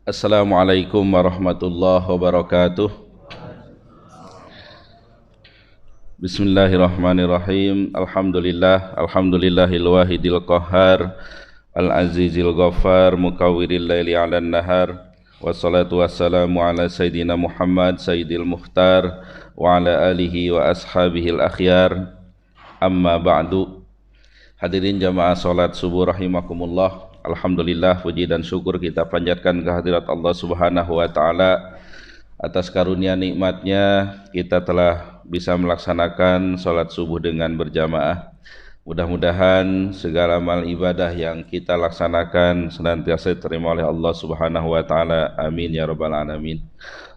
Assalamualaikum warahmatullahi wabarakatuh. Bismillahirrahmanirrahim. Alhamdulillahil wahidil qahhar, al-azizil ghaffar, mukawwiril laili 'alan nahar. Wassalatu wassalamu ala sayyidina Muhammad sayyidil muhtar wa ala alihi wa ashabihil akhyar. Amma ba'du. Hadirin jamaah salat subuh rahimakumullah. Alhamdulillah, puji dan syukur kita panjatkan kehadirat Allah Subhanahu wa taala atas karunia nikmatnya kita telah bisa melaksanakan salat subuh dengan berjamaah. Mudah-mudahan segala amal ibadah yang kita laksanakan senantiasa diterima oleh Allah Subhanahu wa taala. Amin ya rabbal alamin.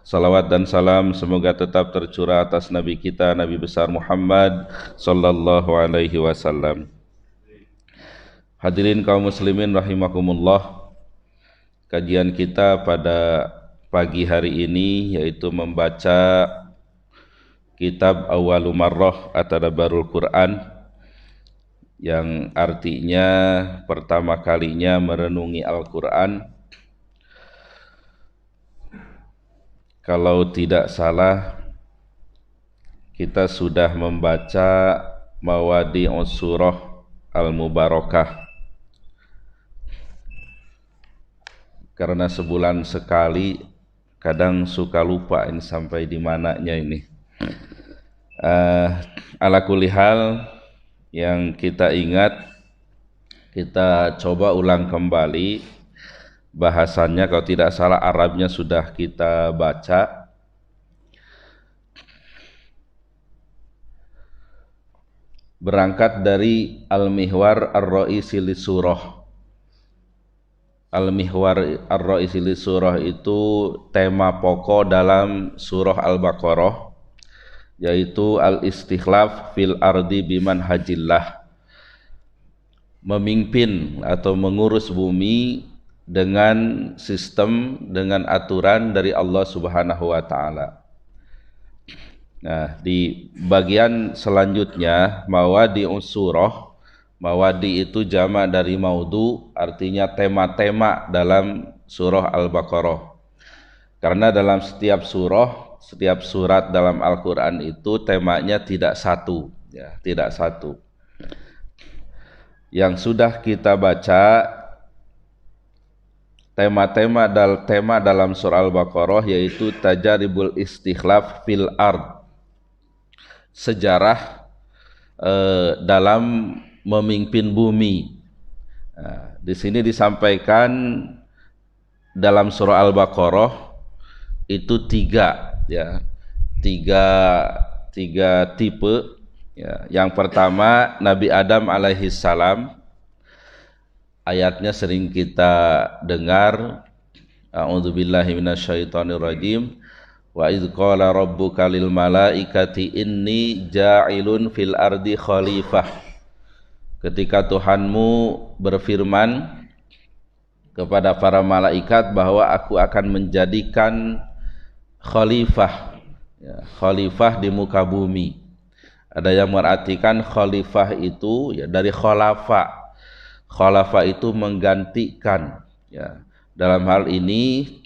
Salawat dan salam semoga tetap tercurah atas nabi kita, Nabi besar Muhammad sallallahu alaihi wasallam. Hadirin kaum muslimin rahimakumullah, kajian kita pada pagi hari ini yaitu membaca kitab Awwalu Marrah At-Tadabburul Quran, yang artinya pertama kalinya merenungi Al-Quran. Kalau tidak salah kita sudah membaca Mawadi'us Surah Al-Mubarakah. Karena sebulan sekali kadang suka lupa ini sampai di mananya ini. Ala kulli hal, yang kita ingat kita coba ulang kembali bahasannya. Kalau tidak salah Arabnya sudah kita baca. Berangkat dari al-mihwar ar-ra'isi li surah. Al-mihwar ar-ra'isi li surah itu tema pokok dalam surah Al-Baqarah, yaitu al-istikhlaf fil ardi biman hajillah, memimpin atau mengurus bumi dengan sistem, dengan aturan dari Allah Subhanahu wa taala. Nah, di bagian selanjutnya mawadi'us surah. Mawadi itu jamak dari maudu, artinya tema-tema dalam surah Al-Baqarah. Karena dalam setiap surah, setiap surat dalam Al-Quran itu temanya tidak satu, ya, tidak satu. Yang sudah kita baca tema dalam surah Al-Baqarah yaitu tajaribul istikhlaf fil ard, sejarah dalam memimpin bumi. Nah, di sini disampaikan dalam surah Al-Baqarah itu tiga tipe. Ya. Yang pertama Nabi Adam alaihi salam, ayatnya sering kita dengar, a'udzubillahi minasyaitonirrajim, wa idz qala rabbuka lil malaikati inni ja'ilun fil ardi khalifah. Ketika Tuhanmu berfirman kepada para malaikat bahwa aku akan menjadikan khalifah, ya, khalifah di muka bumi. Ada yang mengartikan khalifah itu ya dari khalafa. Khalafa itu menggantikan, ya. Dalam hal ini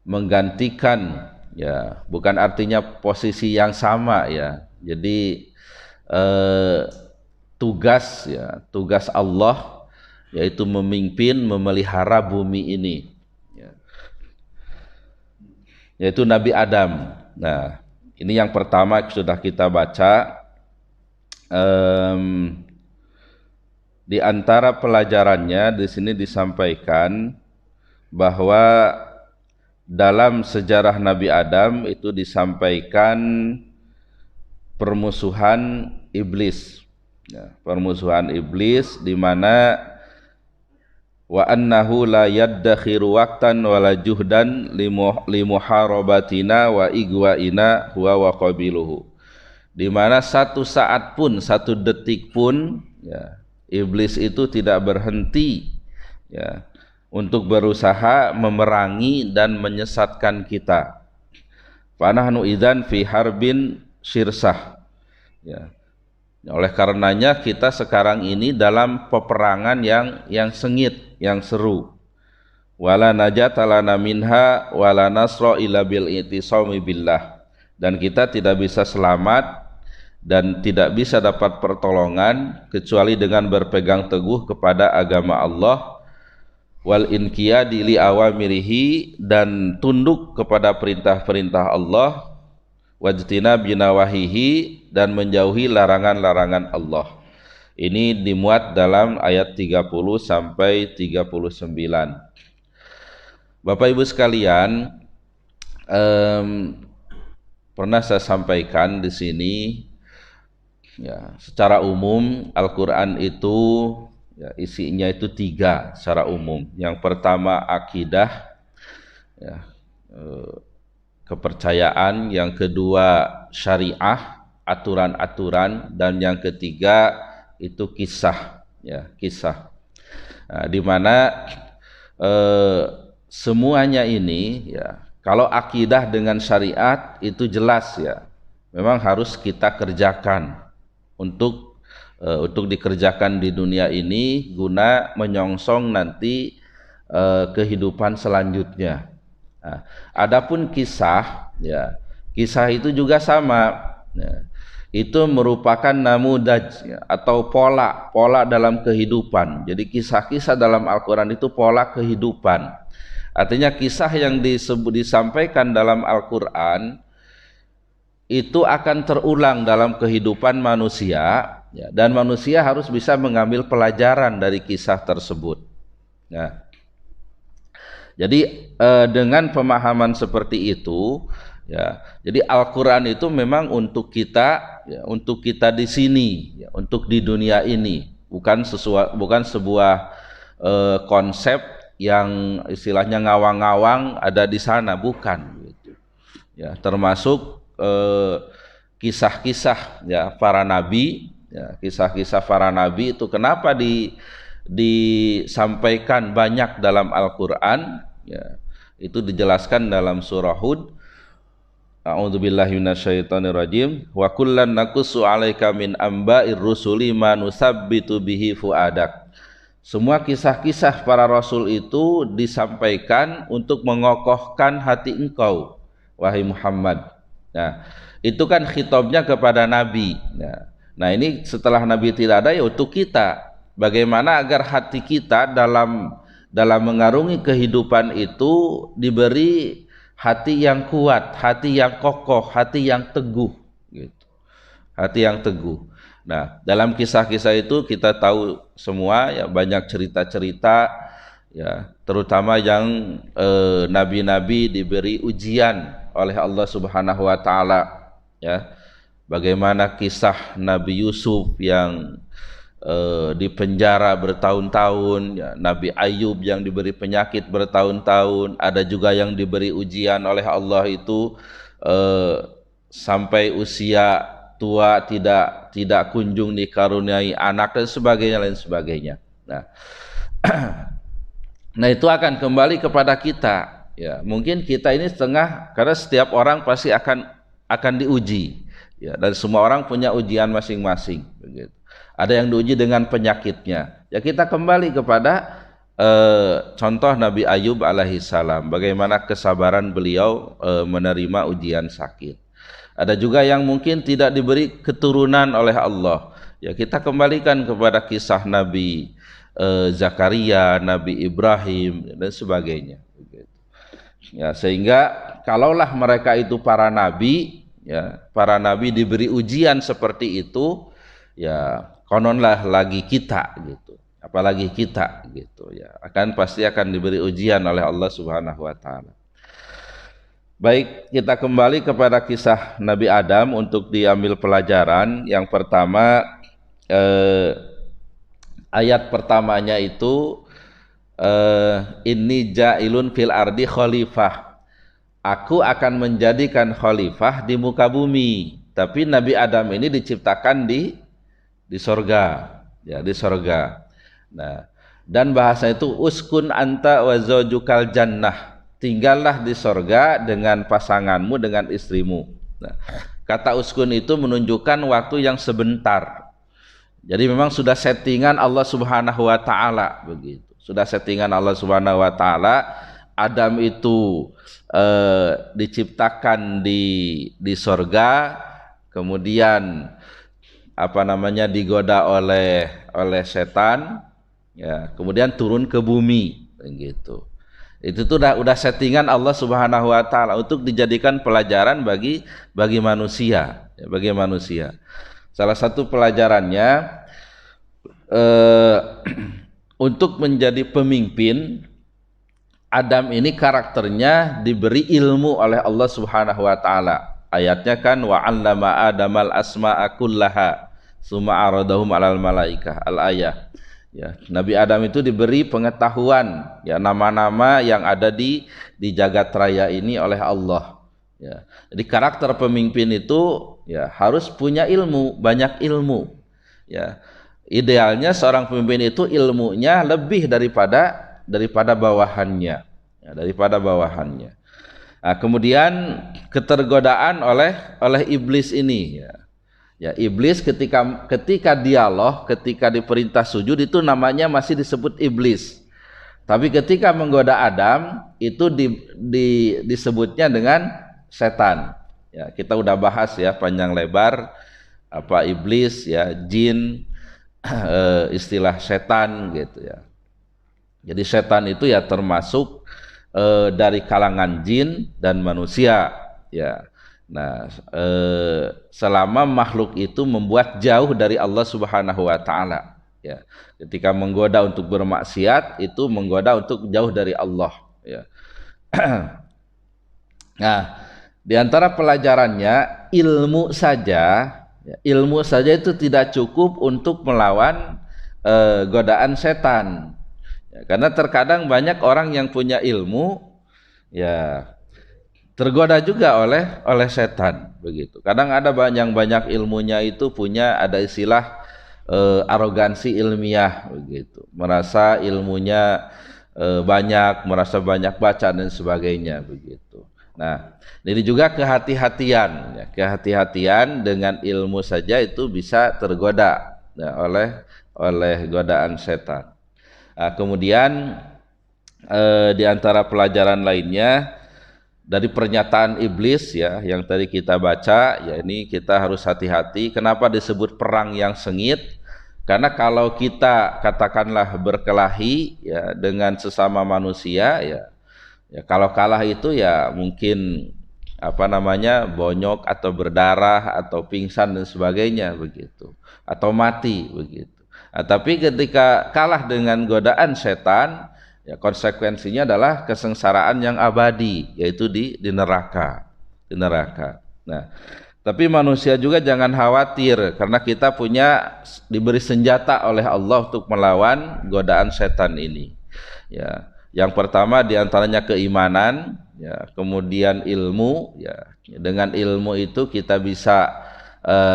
menggantikan, ya, bukan artinya posisi yang sama, ya. Jadi tugas Allah yaitu memimpin, memelihara bumi ini, ya, yaitu Nabi Adam. Nah, ini yang pertama sudah kita baca. Di antara pelajarannya di sini disampaikan bahwa dalam sejarah Nabi Adam itu disampaikan permusuhan iblis. Ya, permusuhan iblis di mana wa annahu la yaddakhiru waqtan wala juhdan limuharabatina wa igwaina huwa wa qabiluhu, di mana satu saat pun, satu detik pun, ya, iblis itu tidak berhenti, ya, untuk berusaha memerangi dan menyesatkan kita. Fa nahnu idzan fi harbin syirsah, ya. Oleh karenanya kita sekarang ini dalam peperangan yang sengit, yang seru. wala najata lana minha wala nasra illa bil i'tisami billah, dan kita tidak bisa selamat dan tidak bisa dapat pertolongan kecuali dengan berpegang teguh kepada agama Allah, wal inqiyadi li awamirihi, dan tunduk kepada perintah-perintah Allah, wajtina binawahihi, dan menjauhi larangan-larangan Allah. Ini dimuat dalam ayat 30 sampai 39. Bapak Ibu sekalian, pernah saya sampaikan di sini, ya, secara umum Al-Quran itu ya, isinya itu 3 secara umum. Yang pertama akidah, ya, kepercayaan. Yang kedua syariah, aturan-aturan. Dan yang ketiga itu kisah, ya, kisah. Nah, di mana semuanya ini, ya, kalau akidah dengan syariat itu jelas, ya, memang harus kita kerjakan untuk dikerjakan di dunia ini guna menyongsong nanti kehidupan selanjutnya. Nah, adapun kisah, ya, kisah itu juga sama, ya, itu merupakan namudaj, ya, atau pola dalam kehidupan. Jadi kisah-kisah dalam Al-Quran itu pola kehidupan. Artinya kisah yang disampaikan dalam Al-Quran itu akan terulang dalam kehidupan manusia, ya, dan manusia harus bisa mengambil pelajaran dari kisah tersebut. Nah, jadi dengan pemahaman seperti itu, ya, jadi Al-Quran itu memang untuk kita, ya, untuk kita di sini, ya, untuk di dunia ini, bukan sebuah konsep yang istilahnya ngawang-ngawang ada di sana, bukan, gitu. Ya, termasuk kisah-kisah, ya, para nabi, ya, kisah-kisah para nabi itu kenapa disampaikan banyak dalam Al-Quran, ya, itu dijelaskan dalam surah Hud. A'udzubillahi minasyaitonirrajim. Wa kullan naqussu 'alaika min amba'ir rusuli ma nusabbitu bihi fuadak. Semua kisah-kisah para rasul itu disampaikan untuk mengokohkan hati engkau, wahai Muhammad. Nah, itu kan khitabnya kepada Nabi. Nah, ini setelah Nabi tidak ada, ya untuk kita. Bagaimana agar hati kita dalam mengarungi kehidupan itu diberi hati yang kuat, hati yang kokoh, hati yang teguh, gitu. Hati yang teguh. Nah, dalam kisah-kisah itu kita tahu semua, ya, banyak cerita-cerita, ya, terutama yang nabi-nabi diberi ujian oleh Allah Subhanahu wa taala, ya. Bagaimana kisah Nabi Yusuf yang di penjara bertahun-tahun, ya, Nabi Ayub yang diberi penyakit bertahun-tahun, ada juga yang diberi ujian oleh Allah itu sampai usia tua tidak kunjung dikaruniai anak, dan sebagainya, lain sebagainya. Nah, itu akan kembali kepada kita, ya. Mungkin kita ini setengah, karena setiap orang pasti akan diuji, ya, dan semua orang punya ujian masing-masing, begitu. Ada yang diuji dengan penyakitnya, ya, kita kembali kepada contoh Nabi Ayub alaihissalam, bagaimana kesabaran beliau menerima ujian sakit. Ada juga yang mungkin tidak diberi keturunan oleh Allah, ya, kita kembalikan kepada kisah Nabi Zakaria, Nabi Ibrahim, dan sebagainya, ya. Sehingga kalaulah mereka itu para nabi, ya, para nabi diberi ujian seperti itu, ya, kononlah lagi kita, gitu. Apalagi kita, gitu, ya, pasti akan diberi ujian oleh Allah Subhanahu wa taala. Baik, kita kembali kepada kisah Nabi Adam untuk diambil pelajaran. Yang pertama, ayat pertamanya itu inni ja'ilun fil ardi khalifah. Aku akan menjadikan khalifah di muka bumi. Tapi Nabi Adam ini diciptakan di sorga, ya, di sorga. Nah, dan bahasa itu uskun anta wa zawjukal jannah. Tinggallah di sorga dengan pasanganmu, dengan istrimu. Nah, kata uskun itu menunjukkan waktu yang sebentar. Jadi memang sudah settingan Allah Subhanahu wa taala, begitu. sudah settingan Allah Subhanahu wa taala. Adam itu diciptakan di surga, kemudian digoda oleh setan, ya, kemudian turun ke bumi, gitu. Itu tuh udah settingan Allah Subhanahu wa taala untuk dijadikan pelajaran bagi manusia, ya, bagi manusia. Salah satu pelajarannya untuk menjadi pemimpin, Adam ini karakternya diberi ilmu oleh Allah Subhanahu wa taala. Ayatnya kan wa 'allama Adamal asma'a kullaha summa aradahum 'alal malaikah, al-ayah. Ya, Nabi Adam itu diberi pengetahuan, ya, nama-nama yang ada di jagat raya ini oleh Allah. Ya. Jadi karakter pemimpin itu, ya, harus punya ilmu, banyak ilmu. Ya. Idealnya seorang pemimpin itu ilmunya lebih daripada bawahannya, ya, daripada bawahannya. Nah, kemudian ketergodaan oleh iblis ini, ya. Ya, iblis ketika dialog, ketika diperintah sujud itu namanya masih disebut iblis. Tapi ketika menggoda Adam itu disebutnya dengan setan. Ya, kita udah bahas ya panjang lebar apa iblis, ya, jin, istilah setan gitu ya. Jadi setan itu ya termasuk dari kalangan jin dan manusia, ya. Nah, selama makhluk itu membuat jauh dari Allah Subhanahu wa taala, ya. Ketika menggoda untuk bermaksiat itu menggoda untuk jauh dari Allah, ya. Nah, di antara pelajarannya ilmu saja, ya, ilmu saja itu tidak cukup untuk melawan godaan setan. Ya, karena terkadang banyak orang yang punya ilmu, ya, tergoda juga oleh setan, begitu. Kadang ada banyak ilmunya itu ada istilah arogansi ilmiah, begitu. Merasa ilmunya banyak, merasa banyak baca dan sebagainya, begitu. Nah, ini juga kehati-hatian, ya, kehati-hatian dengan ilmu saja itu bisa tergoda, ya, oleh godaan setan. Nah, kemudian di antara pelajaran lainnya dari pernyataan iblis, ya, yang tadi kita baca, ya, ini kita harus hati-hati. Kenapa disebut perang yang sengit? Karena kalau kita katakanlah berkelahi, ya, dengan sesama manusia, ya, kalau kalah itu ya mungkin bonyok atau berdarah atau pingsan dan sebagainya, begitu, atau mati, begitu. Nah, tapi ketika kalah dengan godaan setan, ya, konsekuensinya adalah kesengsaraan yang abadi, yaitu di neraka, Nah, tapi manusia juga jangan khawatir karena kita diberi senjata oleh Allah untuk melawan godaan setan ini. Ya, yang pertama diantaranya keimanan, ya, kemudian ilmu, ya. Dengan ilmu itu kita bisa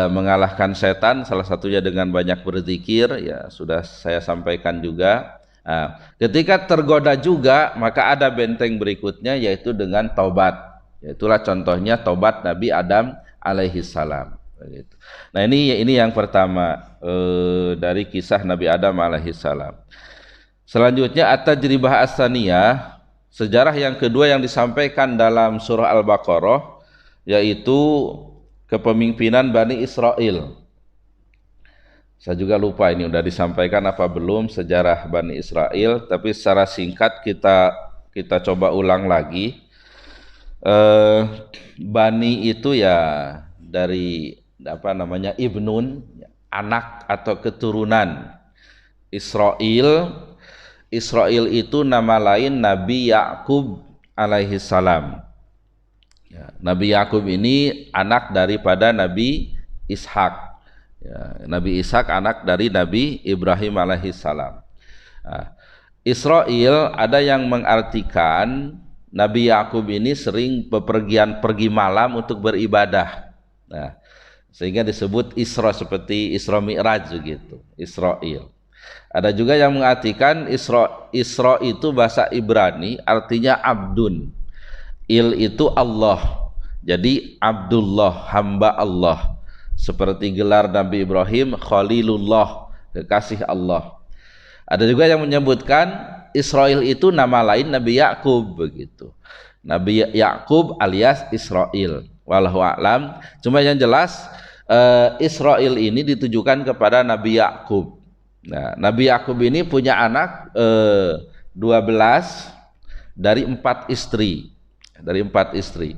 mengalahkan setan, salah satunya dengan banyak berzikir, ya, sudah saya sampaikan juga. Nah, ketika tergoda juga maka ada benteng berikutnya yaitu dengan taubat. Itulah contohnya taubat Nabi Adam alaihi salam. Nah, ini yang pertama dari kisah Nabi Adam alaihi salam. Selanjutnya at-tajribah as-saniyah, sejarah yang kedua yang disampaikan dalam surah Al-Baqarah, yaitu kepemimpinan Bani Israel. Saya juga lupa ini udah disampaikan apa belum sejarah Bani Israel, tapi secara singkat kita coba ulang lagi. Bani itu ya dari ibnun, anak atau keturunan. Israel itu nama lain Nabi Yakub alaihi salam. Ya, Nabi Yakub ini anak daripada Nabi Ishak. Ya, Nabi Ishak anak dari Nabi Ibrahim alaihi salam. Nah, Israel ada yang mengartikan Nabi Yakub ini sering pergi malam untuk beribadah. Nah, sehingga disebut Isra, seperti Isra Mi'raj gitu, Israel. Ada juga yang mengartikan Isra itu bahasa Ibrani artinya abdun. Il itu Allah, jadi Abdullah, hamba Allah, seperti gelar Nabi Ibrahim Khalilullah, kekasih Allah. Ada juga yang menyebutkan Israil itu nama lain Nabi Yakub begitu. Nabi Yakub alias Israil. Wallahu a'lam. Cuma yang jelas Israil ini ditujukan kepada Nabi Yakub. Nah, Nabi Yakub ini punya anak 12 dari 4 istri. Dari 4 istri.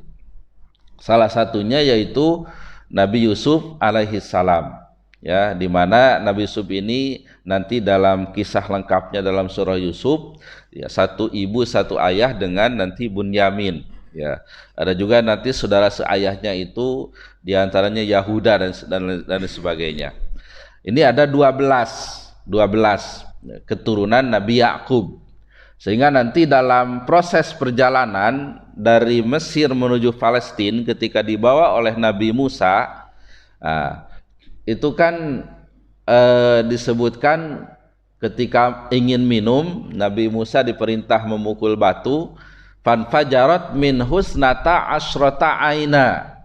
Salah satunya yaitu Nabi Yusuf alaihi salam. Ya, di mana Nabi Yusuf ini nanti dalam kisah lengkapnya dalam surah Yusuf, ya, satu ibu satu ayah dengan nanti Bunyamin. Ya, ada juga nanti saudara seayahnya itu diantaranya Yahuda dan sebagainya. Ini ada 12 keturunan Nabi Yakub. Sehingga nanti dalam proses perjalanan dari Mesir menuju Palestina ketika dibawa oleh Nabi Musa, itu kan disebutkan ketika ingin minum, Nabi Musa diperintah memukul batu, fanfajarat min husnata asyrata aina,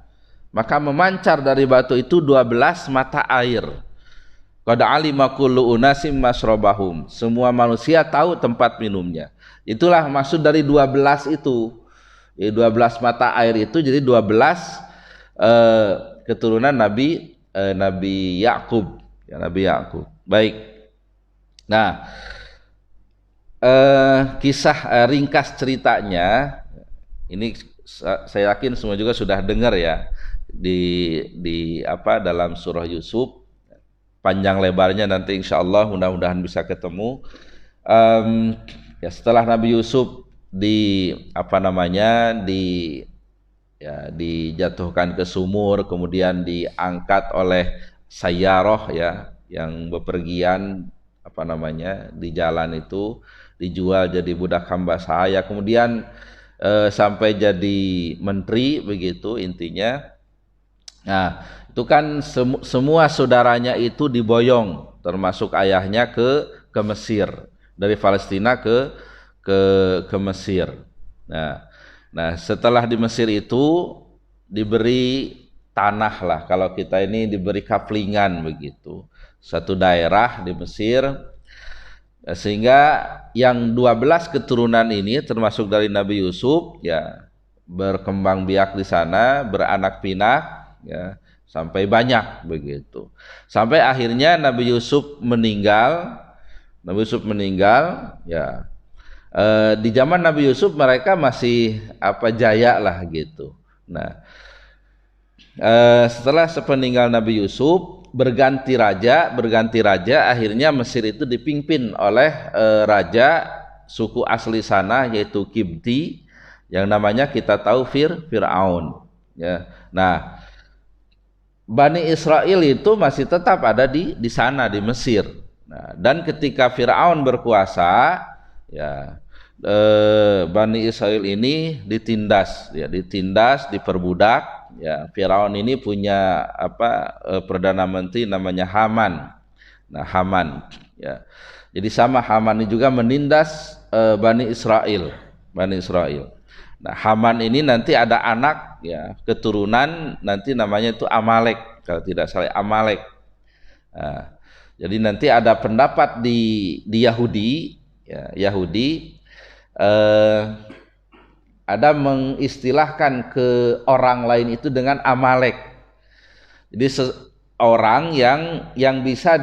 maka memancar dari batu itu 12 mata air. Qad alima kullu unasim masrabahum, semua manusia tahu tempat minumnya. Itulah maksud dari 12 itu. 12 mata air itu jadi 12 keturunan Nabi Yakub, ya, Nabi Yakub. Baik. Nah, kisah ringkas ceritanya ini saya yakin semua juga sudah dengar ya di dalam surah Yusuf. Panjang lebarnya nanti insya Allah mudah-mudahan bisa ketemu. Ya, setelah Nabi Yusuf dijatuhkan ke sumur, kemudian diangkat oleh Sayyaroh, ya, yang bepergian di jalan itu, dijual jadi budak hamba sahaya, kemudian sampai jadi menteri begitu intinya. Nah, itu kan semua saudaranya itu diboyong, termasuk ayahnya ke Mesir, dari Palestina ke Mesir. Nah, setelah di Mesir itu diberi tanah lah, kalau kita ini diberi kaflingan begitu, satu daerah di Mesir, sehingga yang 12 keturunan ini termasuk dari Nabi Yusuf, ya, berkembang biak di sana, beranak pinak, ya, sampai banyak begitu. Sampai akhirnya Nabi Yusuf meninggal, ya. Di zaman Nabi Yusuf mereka masih jaya lah gitu. Nah, setelah sepeninggal Nabi Yusuf berganti raja, akhirnya Mesir itu dipimpin oleh raja suku asli sana yaitu Kibti, yang namanya kita tahu Fir'aun, ya. Nah, Bani Israel itu masih tetap ada di sana di Mesir. Nah, dan ketika Fir'aun berkuasa, ya, Bani Israel ini ditindas, diperbudak, ya. Firaun ini punya perdana menteri namanya Haman. Nah, Haman, ya. Jadi sama Haman ini juga menindas Bani Israel. Nah, Haman ini nanti ada anak, ya, keturunan nanti namanya itu Amalek, kalau tidak salah Amalek. Nah, jadi nanti ada pendapat di Yahudi, ya, ada mengistilahkan ke orang lain itu dengan Amalek. Jadi orang yang bisa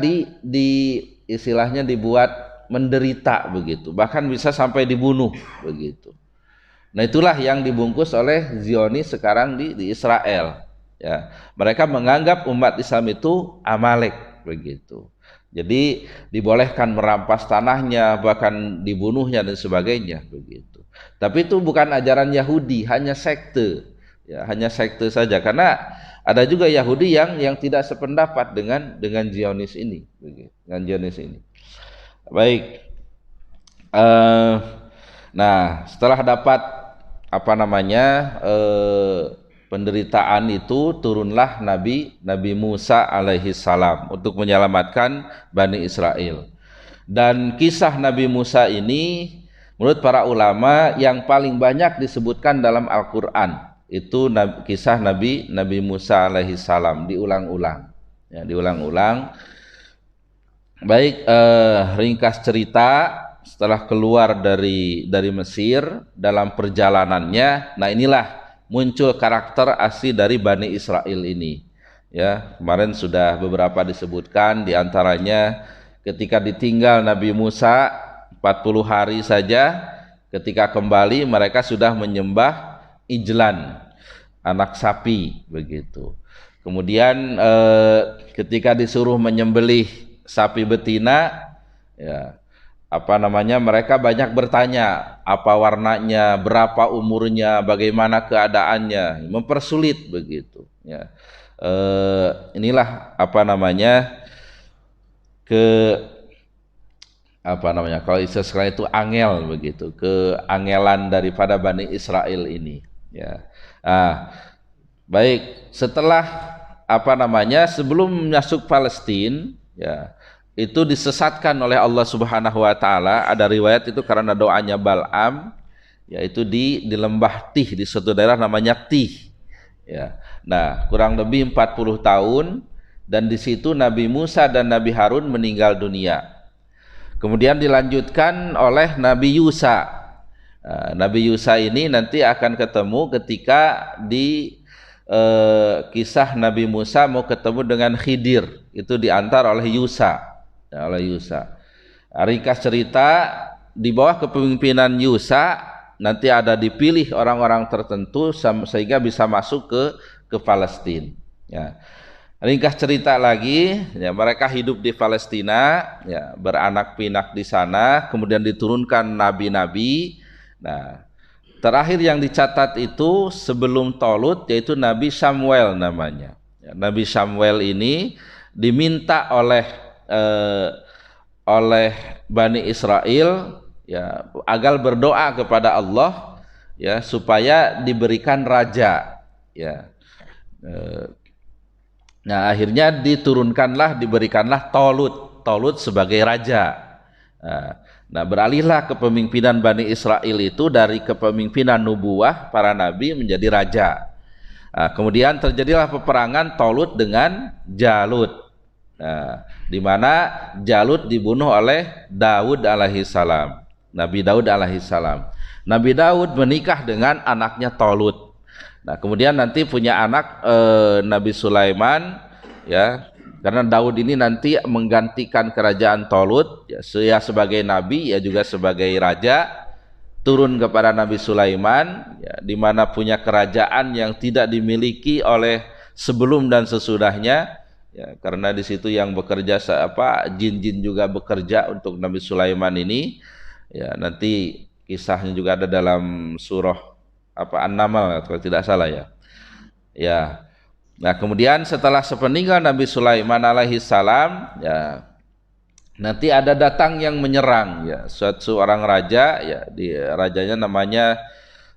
istilahnya dibuat menderita begitu, bahkan bisa sampai dibunuh begitu. Nah, itulah yang dibungkus oleh Zionis sekarang di Israel, ya. Mereka menganggap umat Islam itu Amalek begitu. Jadi dibolehkan merampas tanahnya, bahkan dibunuhnya dan sebagainya begitu. Tapi itu bukan ajaran Yahudi, hanya sekte, ya, hanya sekte saja. Karena ada juga Yahudi yang tidak sependapat dengan Zionis ini, begitu, dengan Zionis ini. Baik. Nah, setelah dapat penderitaan itu, turunlah Nabi Musa alaihi salam untuk menyelamatkan Bani Israel. Dan kisah Nabi Musa ini menurut para ulama yang paling banyak disebutkan dalam Al-Qur'an. Itu kisah Nabi Musa alaihi salam, diulang-ulang, ya, diulang-ulang. Baik, ringkas cerita, setelah keluar dari Mesir dalam perjalanannya, nah inilah muncul karakter asli dari Bani Israel ini. Ya, kemarin sudah beberapa disebutkan, diantaranya ketika ditinggal Nabi Musa 40 hari saja, ketika kembali mereka sudah menyembah ijlan, anak sapi begitu. Kemudian ketika disuruh menyembelih sapi betina, ya mereka banyak bertanya apa warnanya, berapa umurnya, bagaimana keadaannya, mempersulit begitu. Ya, inilah kalau istilah sekarang itu angel begitu, keangelan daripada Bani Israel ini. Ya, baik, setelah sebelum masuk Palestina, ya itu disesatkan oleh Allah Subhanahu wa taala. Ada riwayat itu karena doanya Bal'am, yaitu di lembah Tih, di suatu daerah namanya Tih. Ya. Nah, kurang lebih 40 tahun, dan di situ Nabi Musa dan Nabi Harun meninggal dunia. Kemudian dilanjutkan oleh Nabi Yusa. Nabi Yusa ini nanti akan ketemu ketika di kisah Nabi Musa mau ketemu dengan Khidir, itu diantar oleh Yusa. Ringkas cerita, di bawah kepemimpinan Yusa nanti ada dipilih orang-orang tertentu sehingga bisa masuk ke Palestina. Ya. Ringkas cerita lagi, ya, mereka hidup di Palestina, ya, beranak pinak di sana, kemudian diturunkan nabi-nabi. Nah, terakhir yang dicatat itu sebelum Tolut, yaitu Nabi Samuel namanya. Ya, Nabi Samuel ini diminta oleh Bani Israel, ya, agar berdoa kepada Allah, ya, supaya diberikan raja. Ya. Nah, akhirnya diberikanlah Tolut sebagai raja. Nah, beralihlah kepemimpinan Bani Israel itu dari kepemimpinan nubuah para nabi menjadi raja. Nah, kemudian terjadilah peperangan Tolut dengan Jalut. Nah, di mana Jalut dibunuh oleh Daud alaihissalam, Nabi Daud alaihissalam. Nabi Daud menikah dengan anaknya Tolut. Nah, kemudian nanti punya anak Nabi Sulaiman, ya, karena Daud ini nanti menggantikan kerajaan Tolut, ya sebagai nabi, ya juga sebagai raja, turun kepada Nabi Sulaiman, ya, di mana punya kerajaan yang tidak dimiliki oleh sebelum dan sesudahnya. Ya, karena di situ yang bekerja jin-jin juga bekerja untuk Nabi Sulaiman ini. Ya, nanti kisahnya juga ada dalam surah An-Naml kalau tidak salah, ya. Ya. Nah, kemudian setelah sepeninggal Nabi Sulaiman alaihissalam, ya, nanti ada datang yang menyerang, ya, suatu orang raja, ya, rajanya namanya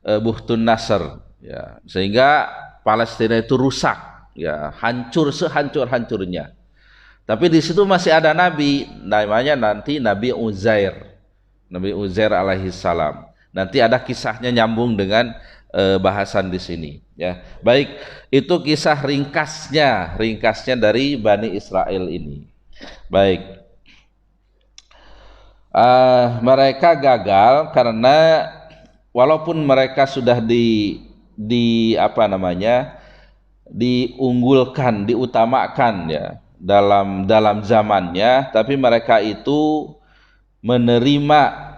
Buhtun Nasr, ya, sehingga Palestina itu rusak. Ya, hancur sehancur-hancurnya. Tapi di situ masih ada nabi, namanya nanti Nabi Uzair alaihissalam. Nanti ada kisahnya nyambung dengan bahasan di sini. Ya, baik, itu kisah ringkasnya dari Bani Israel ini. Baik, mereka gagal karena walaupun mereka sudah diunggulkan, diutamakan, ya, dalam zamannya, tapi mereka itu menerima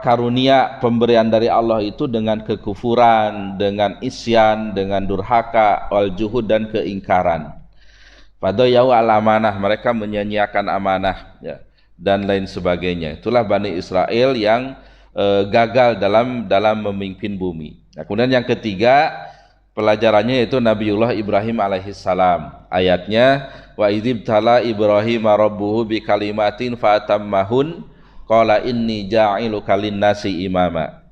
karunia pemberian dari Allah itu dengan kekufuran, dengan isyan, dengan durhaka, wal juhud, dan keingkaran. Fadayau al amanah, mereka menyia-nyiakan amanah, ya, dan lain sebagainya. Itulah Bani Israel yang gagal dalam memimpin bumi. Nah, kemudian yang ketiga pelajarannya yaitu Nabiullah Ibrahim alaihissalam. Ayatnya, wa idzibtala Ibrahim rabbuhu bi kalimatin fatammahun qala inni ja'iluka linnasi imama.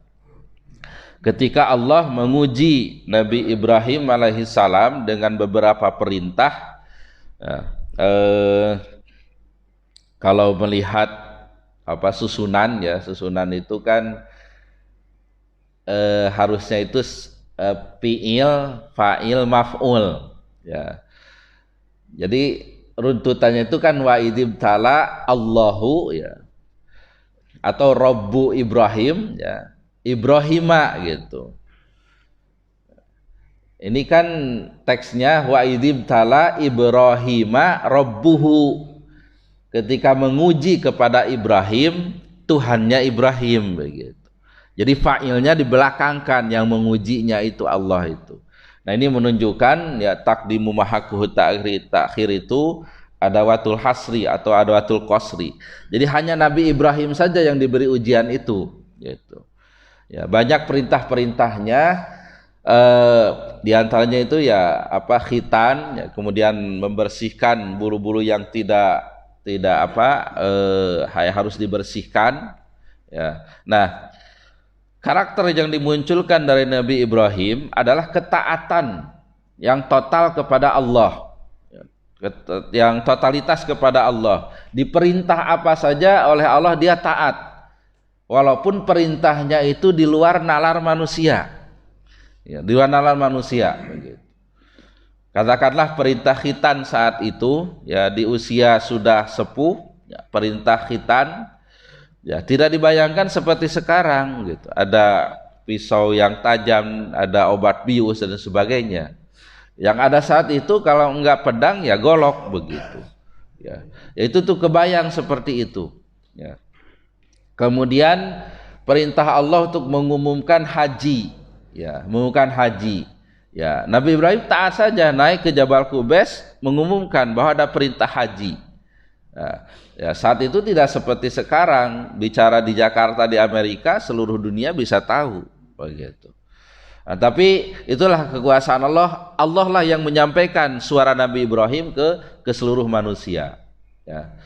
Ketika Allah menguji Nabi Ibrahim alaihissalam dengan beberapa perintah, kalau melihat susunan, ya, susunan itu kan harusnya itu fi'il, fa'il, maf'ul, ya. Jadi runtutannya itu kan wa idzibtala Allahu, ya. atau Rabbu Ibrahim, ya, Ibrahima gitu. Ini kan teksnya wa idzibtala Ibrahima rabbuhu, ketika menguji kepada Ibrahim Tuhannya Ibrahim begitu. Jadi fa'ilnya dibelakangkan, yang mengujinya itu Allah itu. Nah, ini menunjukkan ya takdimu mahakuhu ta'khir itu adawatul hasri atau adawatul qasri. Jadi hanya Nabi Ibrahim saja yang diberi ujian itu gitu. Ya, banyak perintah-perintahnya, di antaranya itu ya apa, khitan, ya, kemudian membersihkan bulu-bulu yang tidak harus dibersihkan, ya. Nah, karakter yang dimunculkan dari Nabi Ibrahim adalah ketaatan yang total kepada Allah, yang totalitas kepada Allah. Diperintah apa saja oleh Allah dia taat, walaupun perintahnya itu di luar nalar manusia, ya, di luar nalar manusia begitu. Katakanlah perintah khitan saat itu, ya, di usia sudah sepuh, ya, perintah khitan, ya, tidak dibayangkan seperti sekarang gitu. Ada pisau yang tajam, ada obat bius dan sebagainya. Yang ada saat itu kalau enggak pedang ya golok begitu. Ya, itu tuh kebayang seperti itu. Ya. Kemudian perintah Allah untuk mengumumkan haji, ya, mengumumkan haji. Ya, Nabi Ibrahim taat saja, naik ke Jabal Qubais mengumumkan bahwa ada perintah haji. Ya, saat itu tidak seperti sekarang, bicara di Jakarta, di Amerika, seluruh dunia bisa tahu begitu. Nah, tapi itulah kekuasaan Allah. Allah lah yang menyampaikan suara Nabi Ibrahim ke seluruh manusia. Ya.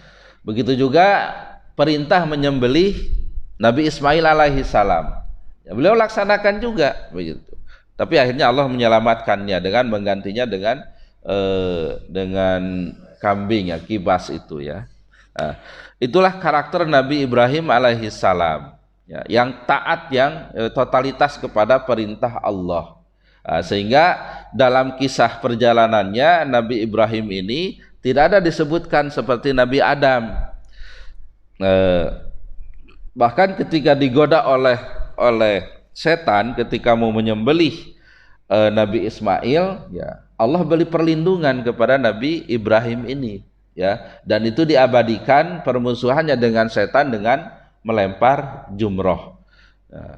Begitu juga perintah menyembelih Nabi Ismail alaihi salam. Ya, beliau laksanakan juga begitu. Tapi akhirnya Allah menyelamatkannya dengan menggantinya dengan kambing, ya, kibas itu, ya. Nah, itulah karakter Nabi Ibrahim alaihi salam, ya, yang taat, yang totalitas kepada perintah Allah. Nah, sehingga dalam kisah perjalanannya Nabi Ibrahim ini tidak ada disebutkan seperti Nabi Adam. Bahkan ketika digoda oleh setan ketika mau menyembelih Nabi Ismail, ya, Allah beri perlindungan kepada Nabi Ibrahim ini, ya, dan itu diabadikan permusuhannya dengan setan dengan melempar jumroh, ya,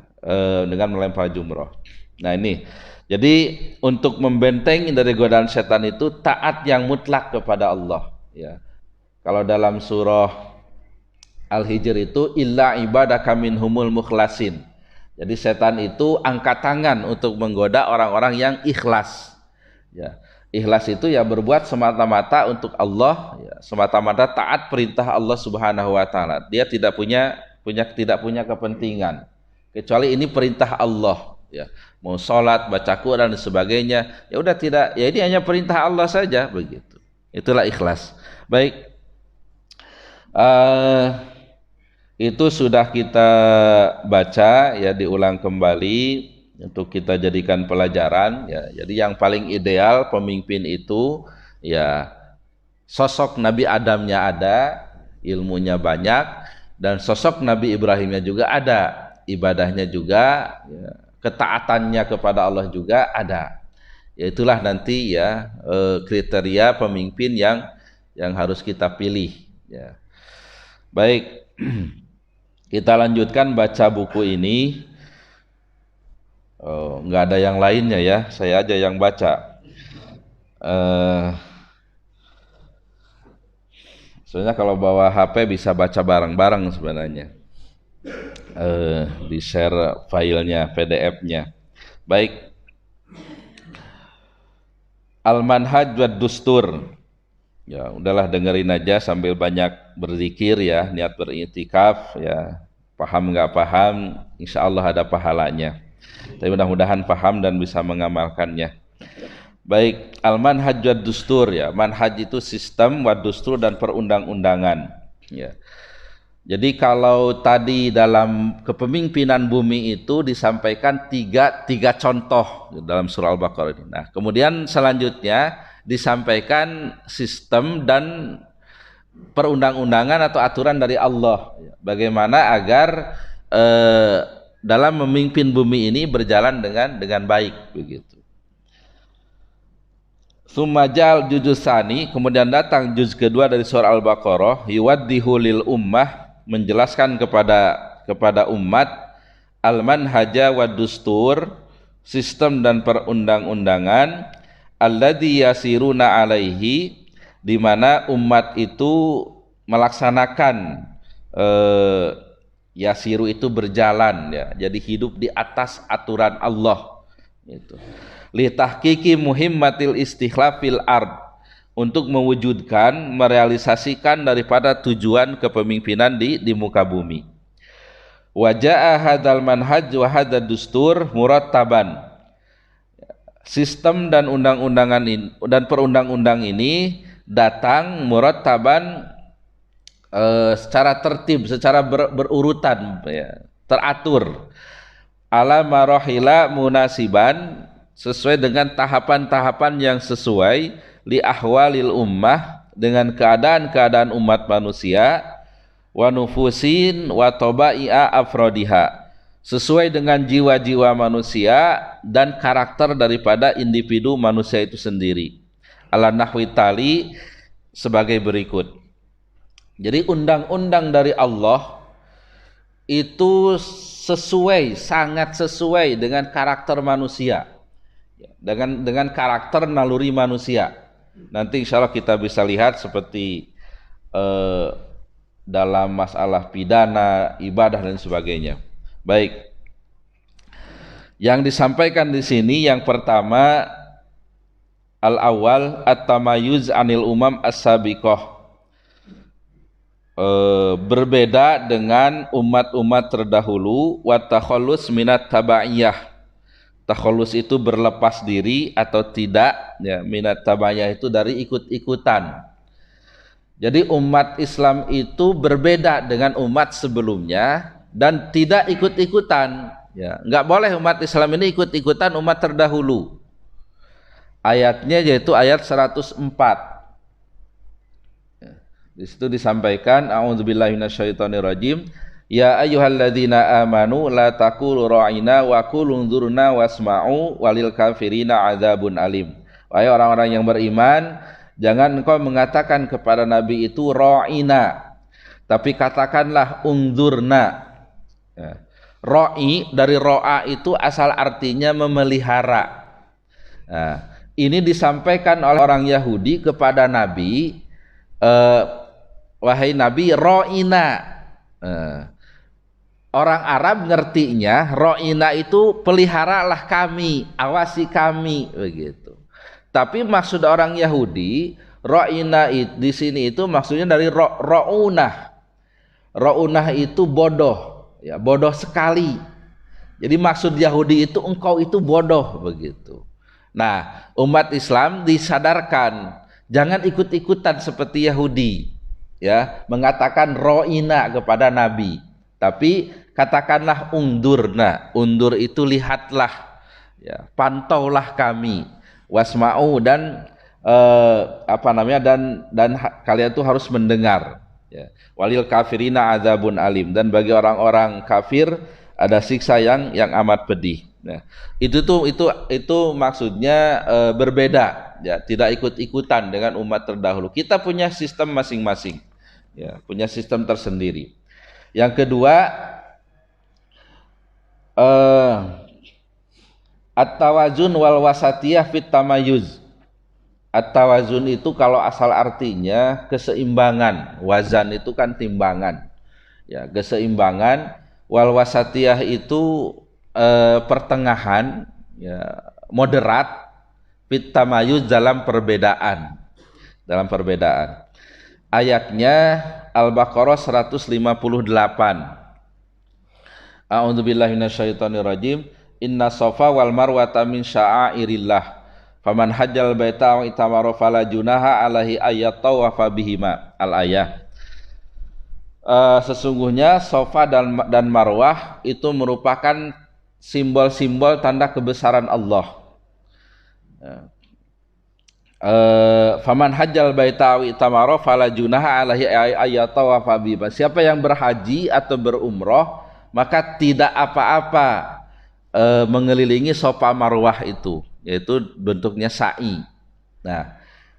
dengan melempar jumroh. Nah, ini jadi untuk membentengi dari godaan setan itu taat yang mutlak kepada Allah, ya. Kalau dalam surah Al-Hijr itu illa ibadaka minhumul mukhlasin. Jadi setan itu angkat tangan untuk menggoda orang-orang yang ikhlas. Ya, ikhlas itu ya berbuat semata-mata untuk Allah, ya, semata-mata taat perintah Allah Subhanahu wa taala. Dia tidak punya kepentingan kecuali ini perintah Allah, ya. Mau salat, baca Quran dan sebagainya, ya udah, tidak, ya ini hanya perintah Allah saja begitu. Itulah ikhlas. Baik. Itu sudah kita baca, ya, diulang kembali untuk kita jadikan pelajaran, ya. Jadi yang paling ideal pemimpin itu, ya, sosok Nabi Adamnya ada, ilmunya banyak, dan sosok Nabi Ibrahimnya juga ada, ibadahnya juga, ya, ketaatannya kepada Allah juga ada. Ya, itulah nanti, ya, kriteria pemimpin yang harus kita pilih, ya. Baik. Kita lanjutkan baca buku ini. Nggak ada yang lainnya, ya, saya aja yang baca. Soalnya kalau bawa HP bisa baca bareng-bareng sebenarnya. Di share filenya, PDF-nya. Baik. Al-Manhaj wad Dustur. Ya, udahlah, dengerin aja sambil banyak berzikir, ya, niat beriktikaf, ya. Paham nggak paham, insya Allah ada pahalanya. Tapi mudah-mudahan paham dan bisa mengamalkannya. Baik, al-manhaj wad dustur, ya. Manhaj itu sistem, wad dustur dan perundang-undangan, ya. Jadi kalau tadi dalam kepemimpinan bumi itu disampaikan tiga contoh dalam surah Al-Baqarah ini. Nah, kemudian selanjutnya disampaikan sistem dan perundang-undangan atau aturan dari Allah. Bagaimana agar dalam memimpin bumi ini berjalan dengan baik begitu. Sumajal juzusani, kemudian datang juz kedua dari surah Al-Baqarah, yuwaddihu lil ummah, menjelaskan kepada umat al-manhaja wa dustur, sistem dan perundang-undangan, alladzi yasiruna alaihi, di mana umat itu melaksanakan yasiru itu berjalan, ya, jadi hidup di atas aturan Allah itu. Li tahqiqi muhimmatil istikhlafil ard, untuk mewujudkan, merealisasikan daripada tujuan kepemimpinan di muka bumi. Wa jaa hadzal manhaj wa hadzal dustur murattaban, sistem dan undang-undangan ini dan perundang-undang ini datang murattaban, secara tertib, secara berurutan, ya, teratur, ala marahila munasiban, sesuai dengan tahapan-tahapan yang sesuai, li ahwalil ummah, dengan keadaan-keadaan umat manusia, wa nufusin wa tabai'a afrodiha, sesuai dengan jiwa-jiwa manusia dan karakter daripada individu manusia itu sendiri. Ala nahwi tali, sebagai berikut. Jadi undang-undang dari Allah itu sesuai, sangat sesuai dengan karakter manusia, dengan karakter naluri manusia. Nanti insya Allah kita bisa lihat seperti dalam masalah pidana, ibadah dan sebagainya. Baik, yang disampaikan di sini yang pertama, al-awwal at-tamayuz anil umam as-sabiqah, berbeda dengan umat-umat terdahulu, wa takhallus minat tabaiyah. Takhallus itu berlepas diri atau tidak, ya, minat tabaiyah itu dari ikut-ikutan. Jadi umat Islam itu berbeda dengan umat sebelumnya dan tidak ikut-ikutan, ya. Enggak boleh umat Islam ini ikut-ikutan umat terdahulu. Ayatnya yaitu ayat 104. Di situ disampaikan, a'udzubillahi minasyaitonirrajim, ya ayyuhalladzina amanu la taqulu ra'ina wa qulu unzurna wasma'u walil kafirina adzabun alim. Wahai orang-orang yang beriman, jangan engkau mengatakan kepada Nabi itu ra'ina, tapi katakanlah unzurna. Ya. Ra'i dari ro'a itu asal artinya memelihara. Nah, ini disampaikan oleh orang Yahudi kepada Nabi, wahai Nabi, ro'ina. Orang Arab ngertinya ro'ina itu peliharalah kami, awasi kami, begitu. Tapi maksud orang Yahudi, ro'ina di sini itu maksudnya dari ro'unah. Ro'unah itu bodoh, ya, bodoh sekali. Jadi maksud Yahudi itu engkau itu bodoh, begitu. Nah, umat Islam disadarkan jangan ikut-ikutan seperti Yahudi, ya, mengatakan ro'ina kepada Nabi, tapi katakanlah undurna. Undur itu lihatlah, ya, pantaulah kami, wasma'u, dan dan kalian tuh harus mendengar, ya. Walil kafirina adzabun alim, dan bagi orang-orang kafir ada siksa yang amat pedih. Nah, itu maksudnya berbeda, ya, tidak ikut-ikutan dengan umat terdahulu. Kita punya sistem masing-masing, ya, punya sistem tersendiri. Yang kedua, at-tawazun wal wasatiyah fit tamayuz. At-tawazun itu kalau asal artinya keseimbangan, wazan itu kan timbangan, ya, keseimbangan. Wal wasatiyah itu pertengahan, ya, moderat, fit tamayuz, dalam perbedaan. Ayatnya Al-Baqarah 158. A'udzubillahi minasyaitonirrajim. Inna safa wal marwata min sya'airillah. Faman hajjal baita wa itamara fala junaha alaihi ayyatawafa bihima. Al-ayah. Sesungguhnya Safa dan Marwah itu merupakan simbol-simbol tanda kebesaran Allah. faman hajjal baita wa itamara fala junaha alaihi ayatawafa bi. Siapa yang berhaji atau berumroh maka tidak apa-apa mengelilingi Safa Marwah itu, yaitu bentuknya sa'i. Nah,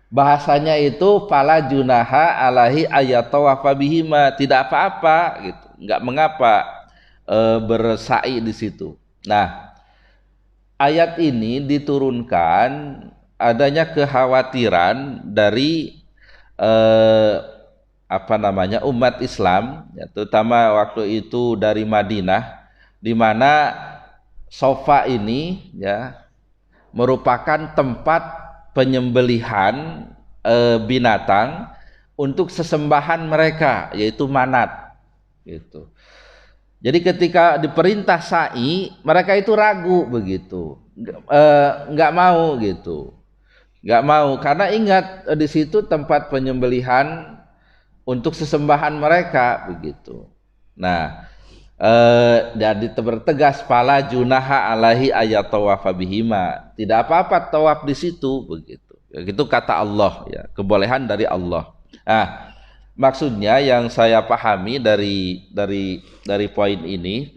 bahasanya itu fala junaha alaihi ayatawafa bihima, tidak apa-apa gitu, enggak mengapa bersa'i di situ. Nah, ayat ini diturunkan adanya kekhawatiran dari umat Islam, ya, terutama waktu itu dari Madinah, di mana Safa ini ya merupakan tempat penyembelihan binatang untuk sesembahan mereka, yaitu Manat gitu. Jadi ketika diperintah sa'i, mereka itu ragu begitu, nggak mau gitu. Nggak mau karena ingat di situ tempat penyembelihan untuk sesembahan mereka begitu. Nah, jadi bertegas fala junaha alaihi ayatawafa bihima, tidak apa-apa tawaf di situ begitu. Itu kata Allah ya, kebolehan dari Allah. Nah, maksudnya yang saya pahami dari poin ini,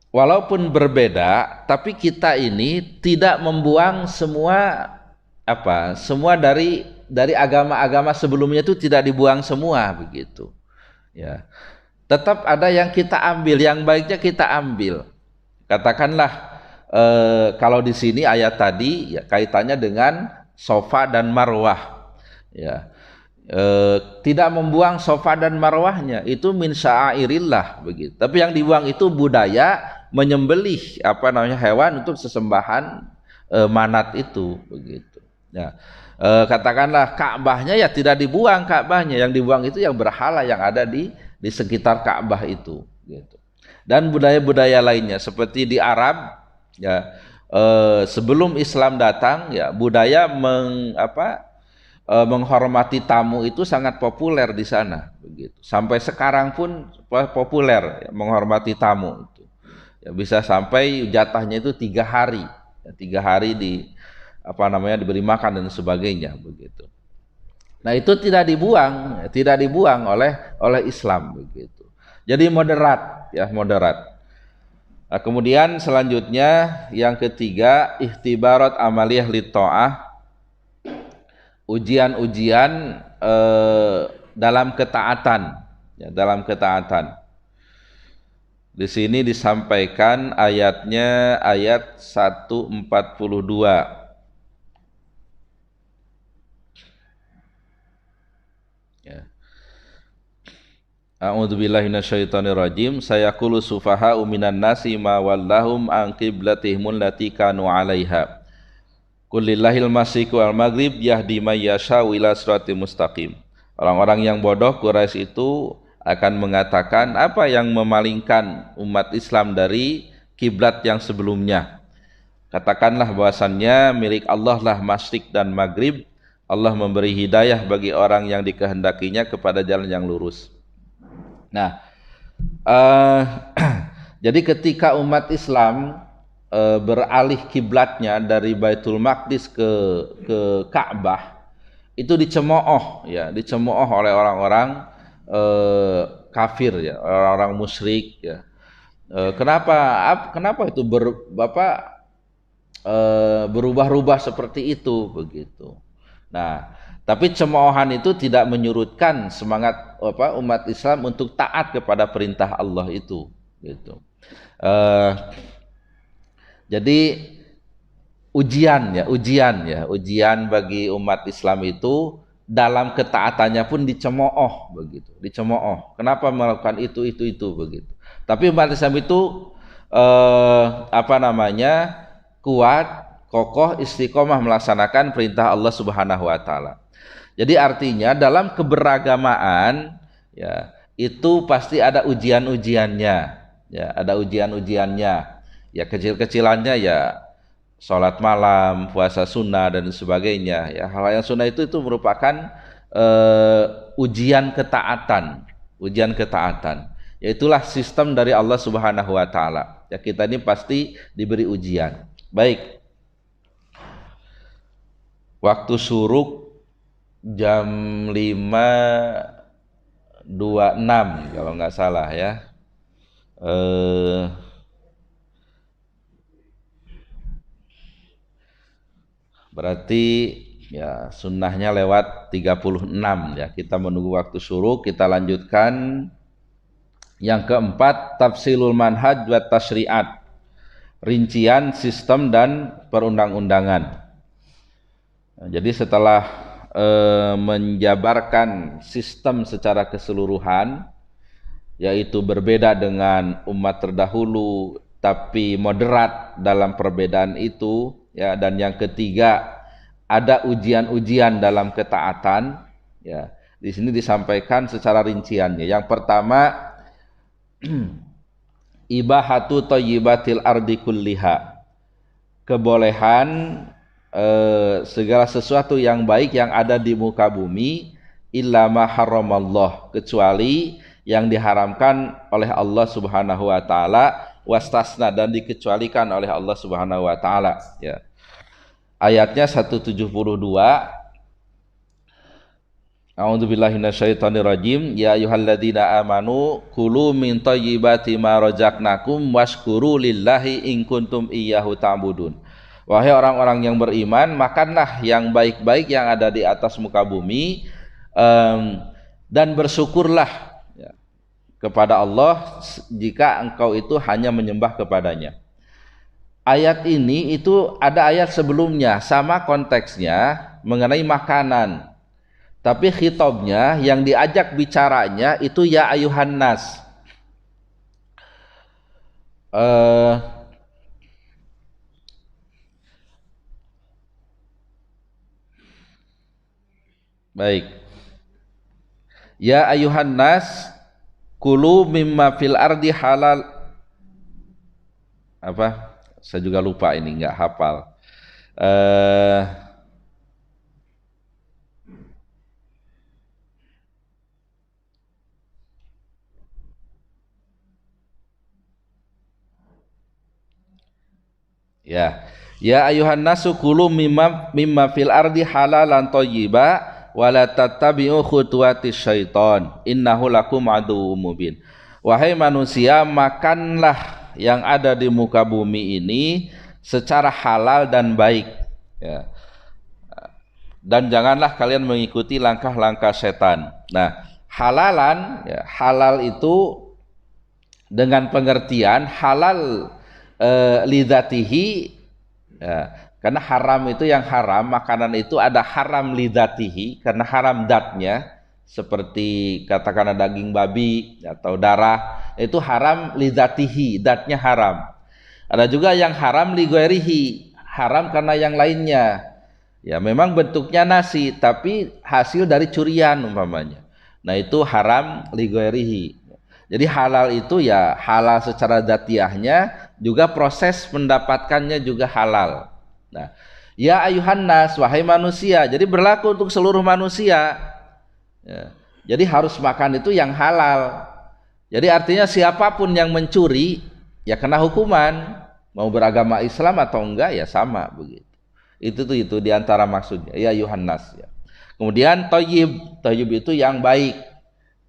walaupun berbeda, tapi kita ini tidak membuang semua dari agama-agama sebelumnya itu tidak dibuang semua begitu. Ya. Tetap ada yang kita ambil, yang baiknya kita ambil. Katakanlah kalau di sini ayat tadi ya, kaitannya dengan Safa dan Marwah. Ya. Tidak membuang Safa dan Marwahnya, itu min sya'airillah begitu. Tapi yang dibuang itu budaya menyembelih hewan untuk sesembahan Manat itu begitu. Ya, katakanlah Ka'bahnya ya tidak dibuang Ka'bahnya, yang dibuang itu yang berhala yang ada di sekitar Ka'bah itu gitu. Dan budaya-budaya lainnya seperti di Arab ya, sebelum Islam datang ya, budaya menghormati tamu itu sangat populer di sana begitu. Sampai sekarang pun populer ya, menghormati tamu itu. Ya, bisa sampai jatahnya itu 3 hari. Ya, 3 hari diberi makan dan sebagainya begitu. Nah, itu tidak dibuang oleh Islam begitu. Jadi moderat ya, moderat. Nah, kemudian selanjutnya yang ketiga, ihtibarat amaliyah li ta'ah, ujian-ujian dalam ketaatan ya, dalam ketaatan. Di sini disampaikan ayatnya ayat 142. Ya. A'udzubillahi minasyaitonirrajim. Sayaqulu sufaha'u minan nasi ma wallahum an qiblatihim allati kanu 'alaiha. Qulillahil masyriqu wal maghrib yahdi may yasha'u ila siratal mustaqim. Orang-orang yang bodoh Quraisy itu akan mengatakan, apa yang memalingkan umat Islam dari kiblat yang sebelumnya? Katakanlah bahwasannya milik Allah lah masyriq dan maghrib. Allah memberi hidayah bagi orang yang dikehendakinya kepada jalan yang lurus. Nah, jadi ketika umat Islam beralih kiblatnya dari Baitul Maqdis ke Ka'bah, itu dicemooh oleh orang-orang kafir ya, orang-orang musyrik ya. Kenapa itu berubah-ubah seperti itu begitu. Nah, tapi cemoohan itu tidak menyurutkan semangat umat Islam untuk taat kepada perintah Allah itu gitu. Jadi ujian bagi umat Islam itu dalam ketaatannya pun dicemooh begitu, dicemooh. Kenapa melakukan itu begitu. Tapi umat Islam itu kuat, kokoh, istiqomah melaksanakan perintah Allah Subhanahu wa taala. Jadi artinya dalam keberagamaan ya, itu pasti ada ujian-ujiannya. Ya, ada ujian-ujiannya. Ya, kecil-kecilannya ya sholat malam, puasa sunnah dan sebagainya. Ya, hal yang sunnah itu merupakan ujian ketaatan, Yaitulah sistem dari Allah Subhanahu wa taala. Ya, kita ini pasti diberi ujian. Baik. Waktu syuruk jam 5.26 kalau nggak salah ya. Berarti ya sunnahnya lewat 36 ya. Kita menunggu waktu syuruk, kita lanjutkan. Yang keempat, tafsilul manhaj wa tasyri'at, rincian sistem dan perundang-undangan. Nah, jadi setelah menjabarkan sistem secara keseluruhan, yaitu berbeda dengan umat terdahulu tapi moderat dalam perbedaan itu ya, dan yang ketiga ada ujian-ujian dalam ketaatan ya. Di sini disampaikan secara rinciannya. Yang pertama, ibahatu thayyibatil ardi kulliha, kebolehan segala sesuatu yang baik yang ada di muka bumi, illa ma haramallah, kecuali yang diharamkan oleh Allah Subhanahu wa taala, wastasna, dan dikecualikan oleh Allah Subhanahu wa taala ya. Ayatnya 172. A'udzubillahi minasyaitonirrajim. Ya ayyuhalladzina amanu kulu min thayyibati ma razaqnakum washkuru lillahi in kuntum iyyahu ta'budun. Wahai orang-orang yang beriman, makanlah yang baik-baik yang ada di atas muka bumi, dan bersyukurlah ya, kepada Allah jika engkau itu hanya menyembah kepadanya. Ayat ini itu ada ayat sebelumnya sama konteksnya mengenai makanan, tapi khitabnya yang diajak bicaranya itu ya ayuhan nas. Baik. Ya ayuhan nas kulu mimma fil ardi halal. Apa? Saya juga lupa ini, nggak hafal. Ya ayuhan nasu kulu mimma fil ardi halalan thayyiba wala tattabi'u khutuwatis syaiton innahu lakum aduwwum mubin. Wahai manusia, makanlah yang ada di muka bumi ini secara halal dan baik ya. Dan janganlah kalian mengikuti langkah-langkah setan. Nah, halalan ya, halal itu dengan pengertian halal lidzatihi ya, karena haram itu yang haram, makanan itu ada haram lidzatihi karena haram datnya, seperti katakanlah daging babi atau darah, itu haram lidzatihi, datnya haram. Ada juga yang haram lighairihi, haram karena yang lainnya ya, memang bentuknya nasi tapi hasil dari curian umpamanya, nah itu haram lighairihi. Jadi halal itu ya halal secara dzatiyahnya, juga proses mendapatkannya juga halal. Nah, ya ayuhan nas, wahai manusia, jadi berlaku untuk seluruh manusia ya. Jadi harus makan itu yang halal. Jadi artinya siapapun yang mencuri ya kena hukuman, mau beragama Islam atau enggak ya sama begitu. Itu diantara maksudnya ya ayuhan nas ya. Kemudian thayyib, thayyib itu yang baik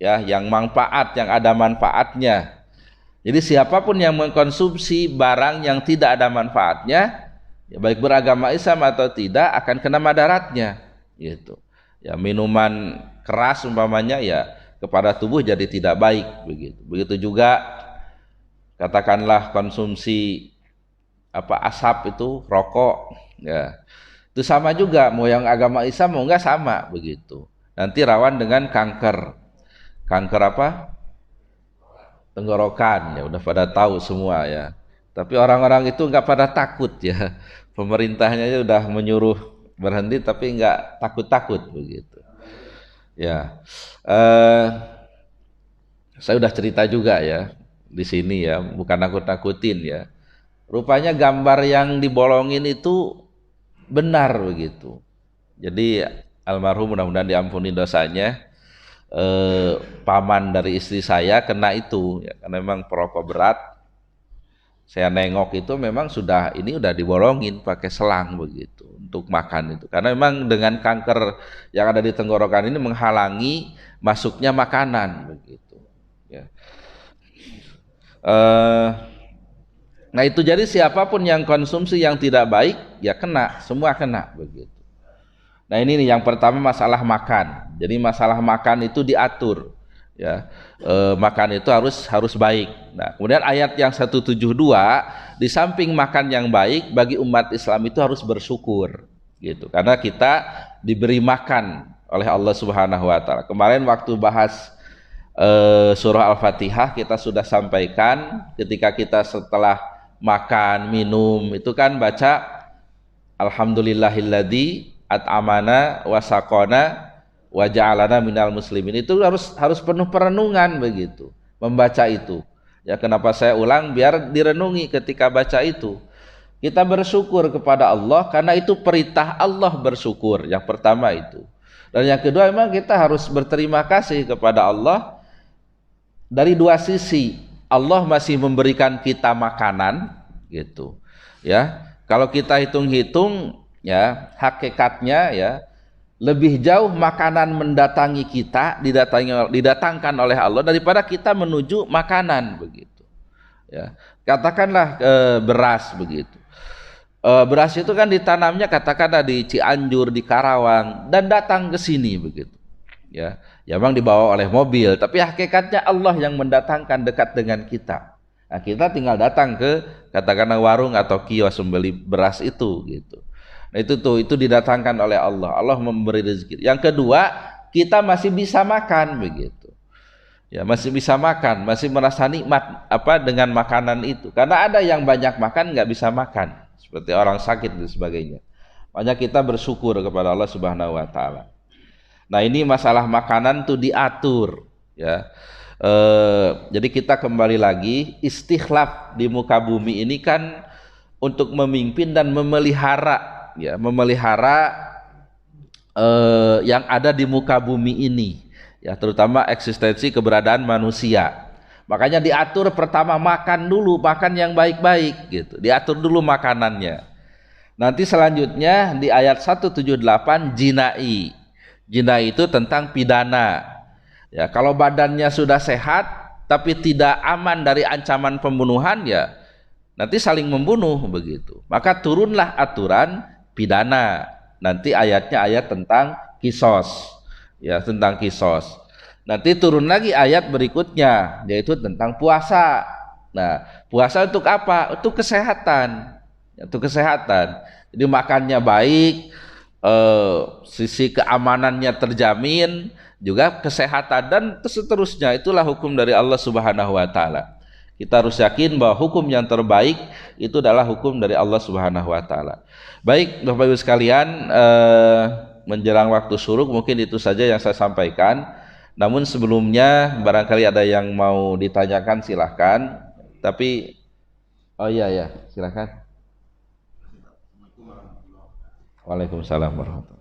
ya, yang manfaat, yang ada manfaatnya. Jadi siapapun yang mengkonsumsi barang yang tidak ada manfaatnya ya, baik beragama Islam atau tidak, akan kena madaratnya gitu ya. Minuman keras umpamanya ya kepada tubuh jadi tidak baik begitu. Begitu juga katakanlah konsumsi asap itu, rokok ya, itu sama juga, mau yang agama Islam mau enggak sama begitu. Nanti rawan dengan kanker tenggorokan ya, udah pada tahu semua ya. Tapi orang-orang itu enggak pada takut ya. Pemerintahnya udah menyuruh berhenti tapi enggak takut-takut begitu. Ya, saya udah cerita juga ya di sini ya, bukan nakut-nakutin ya. Rupanya gambar yang dibolongin itu benar begitu. Jadi almarhum mudah-mudahan diampuni dosanya, paman dari istri saya kena itu ya, karena memang perokok berat. Saya nengok itu memang ini udah dibolongin pakai selang begitu untuk makan itu. Karena memang dengan kanker yang ada di tenggorokan ini menghalangi masuknya makanan begitu. Ya. Nah itu jadi siapapun yang konsumsi yang tidak baik ya kena, semua kena begitu. Nah ini nih yang pertama masalah makan. Jadi masalah makan itu diatur. Ya, makan itu harus baik. Nah, kemudian ayat yang 172 di samping makan yang baik bagi umat Islam itu harus bersyukur gitu. Karena kita diberi makan oleh Allah Subhanahu wa taala. Kemarin waktu bahas surah Al-Fatihah kita sudah sampaikan ketika kita setelah makan, minum itu kan baca alhamdulillahilladzi at'amana wa saqana wa ja'alana minal muslimin. Itu harus penuh perenungan begitu membaca itu. Ya kenapa saya ulang biar direnungi ketika baca itu. Kita bersyukur kepada Allah karena itu perintah Allah bersyukur. Yang pertama itu. Dan yang kedua memang kita harus berterima kasih kepada Allah dari dua sisi. Allah masih memberikan kita makanan gitu. Ya. Kalau kita hitung-hitung ya hakikatnya ya lebih jauh makanan mendatangi kita didatangkan oleh Allah daripada kita menuju makanan begitu ya. Katakanlah beras begitu, beras itu kan ditanamnya katakanlah di Cianjur, di Karawang dan datang ke sini begitu ya. Ya memang dibawa oleh mobil tapi hakikatnya Allah yang mendatangkan dekat dengan kita. Nah, kita tinggal datang ke katakanlah warung atau kios membeli beras itu gitu. Nah, itu didatangkan oleh Allah. Allah memberi rezeki. Yang kedua, kita masih bisa makan begitu. Ya, masih bisa makan, masih merasa nikmat dengan makanan itu. Karena ada yang banyak makan nggak bisa makan, seperti orang sakit dan sebagainya. Makanya kita bersyukur kepada Allah Subhanahu wa taala. Nah, ini masalah makanan tuh diatur, ya. Jadi kita kembali lagi istikhlaf di muka bumi ini kan untuk memimpin dan memelihara ya, memelihara yang ada di muka bumi ini ya, terutama eksistensi keberadaan manusia. Makanya diatur pertama makan dulu, makan yang baik-baik gitu. Diatur dulu makanannya. Nanti selanjutnya di ayat 178 jinai. Jinai itu tentang pidana. Ya, kalau badannya sudah sehat tapi tidak aman dari ancaman pembunuhan ya nanti saling membunuh begitu. Maka turunlah aturan pidana. Nanti ayatnya ayat tentang kisos. Ya, tentang kisos. Nanti turun lagi ayat berikutnya yaitu tentang puasa. Nah, puasa untuk apa? Untuk kesehatan. Untuk kesehatan. Jadi makannya baik, sisi keamanannya terjamin, juga kesehatan dan seterusnya. Itulah hukum dari Allah Subhanahu wa taala. Kita harus yakin bahwa hukum yang terbaik itu adalah hukum dari Allah Subhanahu wa taala. Baik, Bapak Ibu sekalian, menjelang waktu syuruk mungkin itu saja yang saya sampaikan. Namun sebelumnya barangkali ada yang mau ditanyakan silahkan. Tapi oh iya silahkan. Waalaikumsalam warahmatullahi wabarakatuh.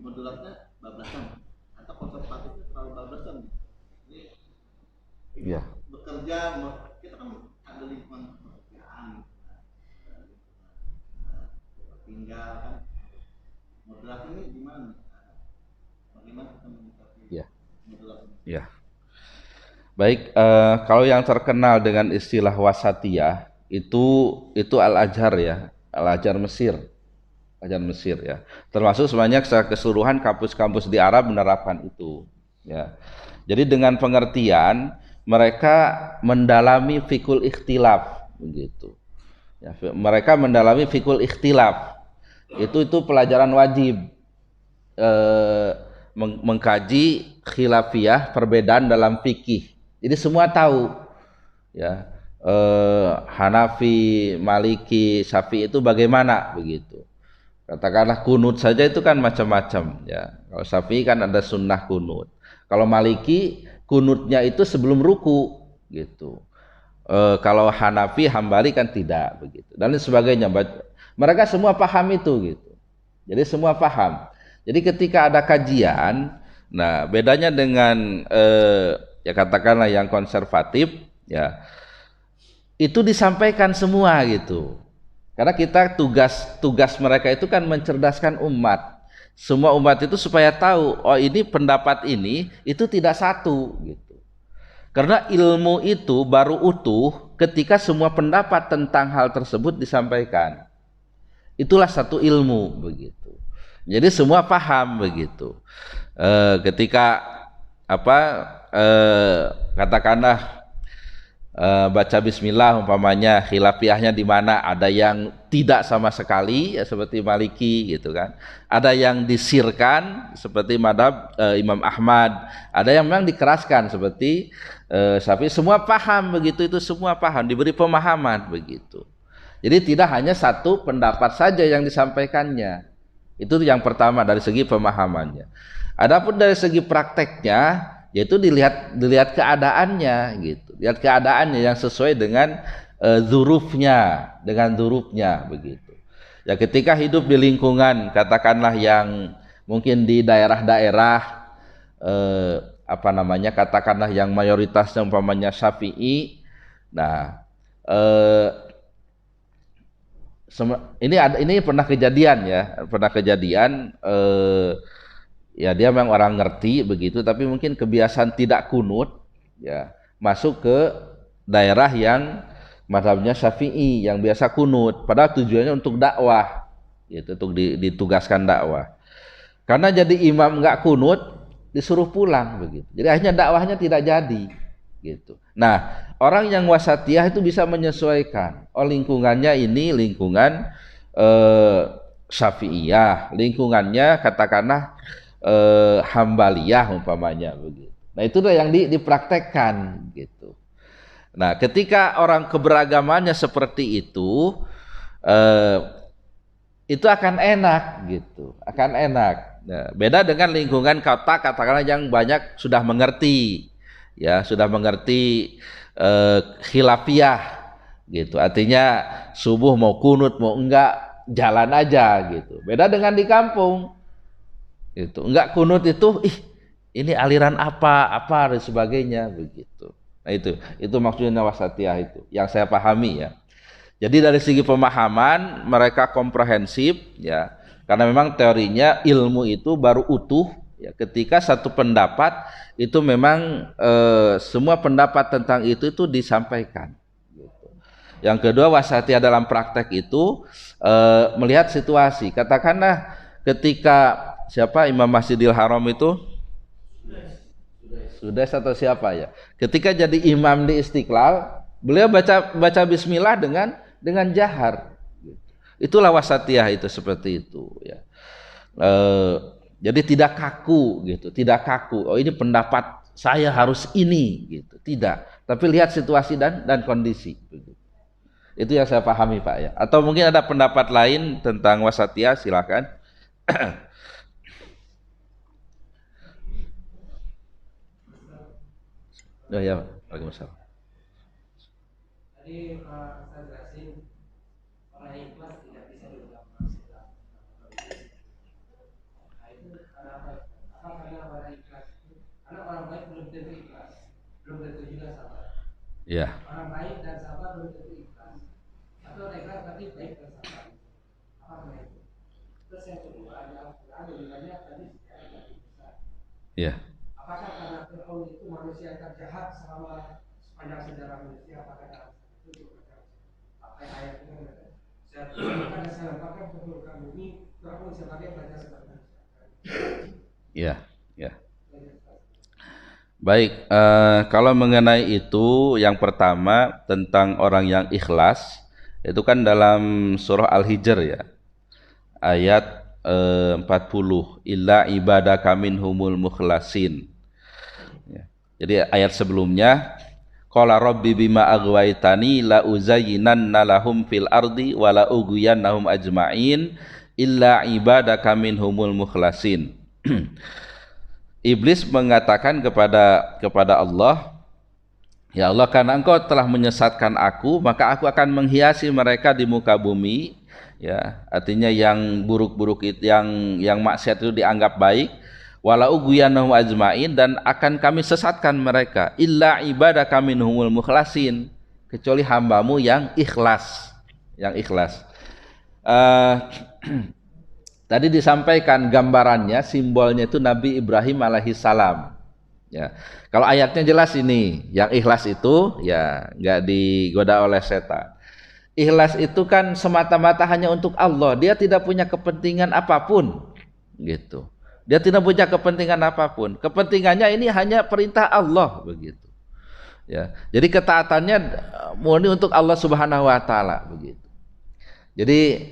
Modulatnya bablasan atau konservatifnya terlalu bablasan. Iya. Bekerja kita kan ada lingkungan pekerjaan, tinggal kan. Modulat ini gimana? Bagaimana kita menyikapi modulat ini? Iya. Baik, kalau yang terkenal dengan istilah wasatiyah itu Al-Azhar ya, Al-Azhar Mesir. Ajar Mesir ya, termasuk sebanyak secara keseluruhan kampus-kampus di Arab menerapkan itu ya. Jadi dengan pengertian mereka mendalami fikul ikhtilaf begitu ya, mereka mendalami fikul ikhtilaf itu pelajaran wajib, mengkaji khilafiyah perbedaan dalam fikih. Jadi semua tahu ya, Hanafi, Maliki, Syafi'i itu bagaimana begitu. Katakanlah kunut saja itu kan macam-macam ya. Kalau Syafi'i kan ada sunnah kunut. Kalau Maliki kunutnya itu sebelum ruku gitu. Kalau Hanafi, Hambali kan tidak begitu. Dan lain sebagainya. Mereka semua paham itu gitu. Jadi semua paham. Jadi ketika ada kajian, nah bedanya dengan ya katakanlah yang konservatif ya, itu disampaikan semua gitu. Karena kita tugas mereka itu kan mencerdaskan umat. Semua umat itu supaya tahu, oh ini pendapat ini itu tidak satu gitu. Karena ilmu itu baru utuh ketika semua pendapat tentang hal tersebut disampaikan. Itulah satu ilmu begitu. Jadi semua paham begitu. Ketika katakanlah baca bismillah umpamanya khilafiyahnya di mana, ada yang tidak sama sekali ya, seperti Maliki gitu kan, ada yang disirkan seperti madhab Imam Ahmad, ada yang memang dikeraskan seperti Syafi'i. Semua paham begitu, itu semua paham, diberi pemahaman begitu. Jadi tidak hanya satu pendapat saja yang disampaikannya. Itu yang pertama dari segi pemahamannya. Adapun dari segi prakteknya, yaitu dilihat keadaannya gitu, lihat keadaannya yang sesuai dengan dzurufnya, begitu ya. Ketika hidup di lingkungan katakanlah yang mungkin di daerah-daerah katakanlah yang mayoritasnya umpamanya Syafi'i, nah ini pernah kejadian ya, dia memang orang ngerti begitu, tapi mungkin kebiasaan tidak kunut ya, masuk ke daerah yang mazhabnya Syafi'i yang biasa kunut, padahal tujuannya untuk dakwah gitu, untuk ditugaskan dakwah. Karena jadi imam nggak kunut, disuruh pulang begitu, jadi akhirnya dakwahnya tidak jadi gitu. Nah, orang yang wasatiyah itu bisa menyesuaikan, oh lingkungannya ini lingkungan Syafi'iyah, lingkungannya katakanlah Hambaliyah umpamanya begitu. Nah, itulah yang dipraktekkan gitu. Nah, ketika orang keberagamannya seperti itu akan enak gitu, akan enak. Nah, beda dengan lingkungan kota katakanlah yang banyak sudah mengerti ya, sudah mengerti khilafiyah gitu. Artinya subuh mau kunut mau enggak jalan aja gitu. Beda dengan di kampung. Itu enggak kunut itu ini aliran apa dan sebagainya begitu. Nah, itu maksudnya wasatiyah itu yang saya pahami ya. Jadi dari segi pemahaman mereka komprehensif ya, karena memang teorinya ilmu itu baru utuh ya ketika satu pendapat itu memang semua pendapat tentang itu disampaikan gitu. Yang kedua, wasatiyah dalam praktek itu melihat situasi. Katakanlah ketika Imam Masjidil Haram itu Sudais atau siapa ya, ketika jadi imam di Istiqlal, beliau baca bismillah dengan jahar. Itulah wasatiyah itu, seperti itu ya. Jadi tidak kaku gitu, tidak kaku. Oh ini pendapat saya harus ini gitu, tidak. Tapi lihat situasi dan kondisi. Itu yang saya pahami Pak ya. Atau mungkin ada pendapat lain tentang wasatiyah, silakan. Oh ya, Waalaikumsalam. Tadi saya jelasin orang yang ikhlas tidak bisa diulang maksiat. Nah itu karena apa? Karena orang ikhlas itu, karena orang baik belum tentu ikhlas, belum tentu juga sabar. Ya. Orang baik dan sabar belum tentu ikhlas. Atau orang ikhlas berarti baik dan sabar. Apa itu? Terus yang kedua ada banyak tadi tidak besar. Ya. Apakah karena Fir'aun itu manusia yang terjahat selama sepanjang sejarah manusia? Apakah dalam itu apa ayat ini? Saya akan sampaikan betul kamu ini Fir'aun sebagai baca sebagai manusia. Ya, ya. Baik, kalau mengenai itu, yang pertama tentang orang yang ikhlas, itu kan dalam surah Al-Hijr ya, ayat 40, illa ibadaka minhumul mukhlasin. Ya. Jadi ayat sebelumnya qala rabbi bima aghwaytani la uzayyinanna lahum fil ardi wa la ughwiyannahum ajma'in illa ibadaka minhumul mukhlasin. Iblis mengatakan kepada Allah, ya Allah, karena engkau telah menyesatkan aku, maka aku akan menghiasi mereka di muka bumi, ya, artinya yang buruk-buruk itu, yang maksiat itu dianggap baik, wala ughwiyannahum ajmain, dan akan kami sesatkan mereka, illa ibadaka minhumul mukhlasin, kecuali hambamu yang ikhlas, Tadi disampaikan gambarannya, simbolnya itu Nabi Ibrahim alaihissalam. Ya, kalau ayatnya jelas ini, yang ikhlas itu ya nggak digoda oleh setan. Ikhlas itu kan semata-mata hanya untuk Allah, dia tidak punya kepentingan apapun, gitu. Dia tidak punya kepentingan apapun. Kepentingannya ini hanya perintah Allah, begitu. Ya, jadi ketaatannya murni untuk Allah Subhanahu Wa Taala, begitu. Jadi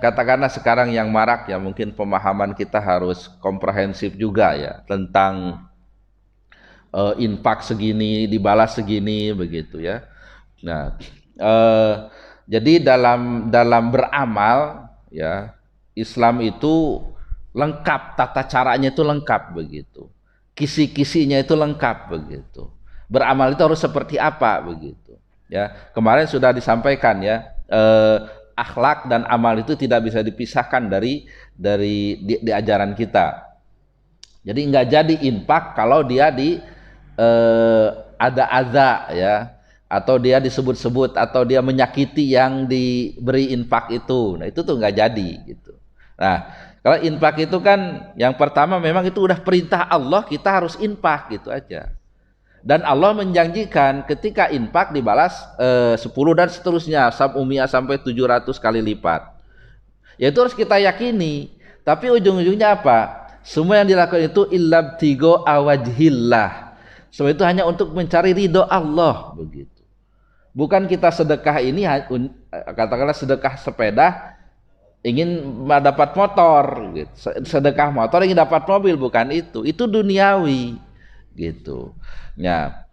katakanlah sekarang yang marak ya, mungkin pemahaman kita harus komprehensif juga ya tentang infak segini dibalas segini, begitu ya. Nah, jadi dalam beramal ya, Islam itu lengkap, tata caranya itu lengkap, begitu. Kisi-kisinya itu lengkap, begitu. Beramal itu harus seperti apa, begitu. Ya, kemarin sudah disampaikan ya, akhlak dan amal itu tidak bisa dipisahkan dari ajaran kita. Jadi nggak jadi infak kalau dia ada adza ya, atau dia disebut-sebut, atau dia menyakiti yang diberi infak itu. Nah, itu tuh nggak jadi, gitu. Nah, kalau infak itu kan yang pertama memang itu udah perintah Allah, kita harus infak, gitu aja. Dan Allah menjanjikan ketika infak dibalas 10 dan seterusnya sampai 700 kali lipat. Ya itu harus kita yakini. Tapi ujung-ujungnya apa? Semua yang dilakukan itu illabtigo awajhillah. Semua itu hanya untuk mencari ridho Allah, begitu. Bukan kita sedekah ini katakanlah sedekah sepeda ingin dapat motor, gitu. Sedekah motor ingin dapat mobil, bukan itu. Itu duniawi, gitu. Ya,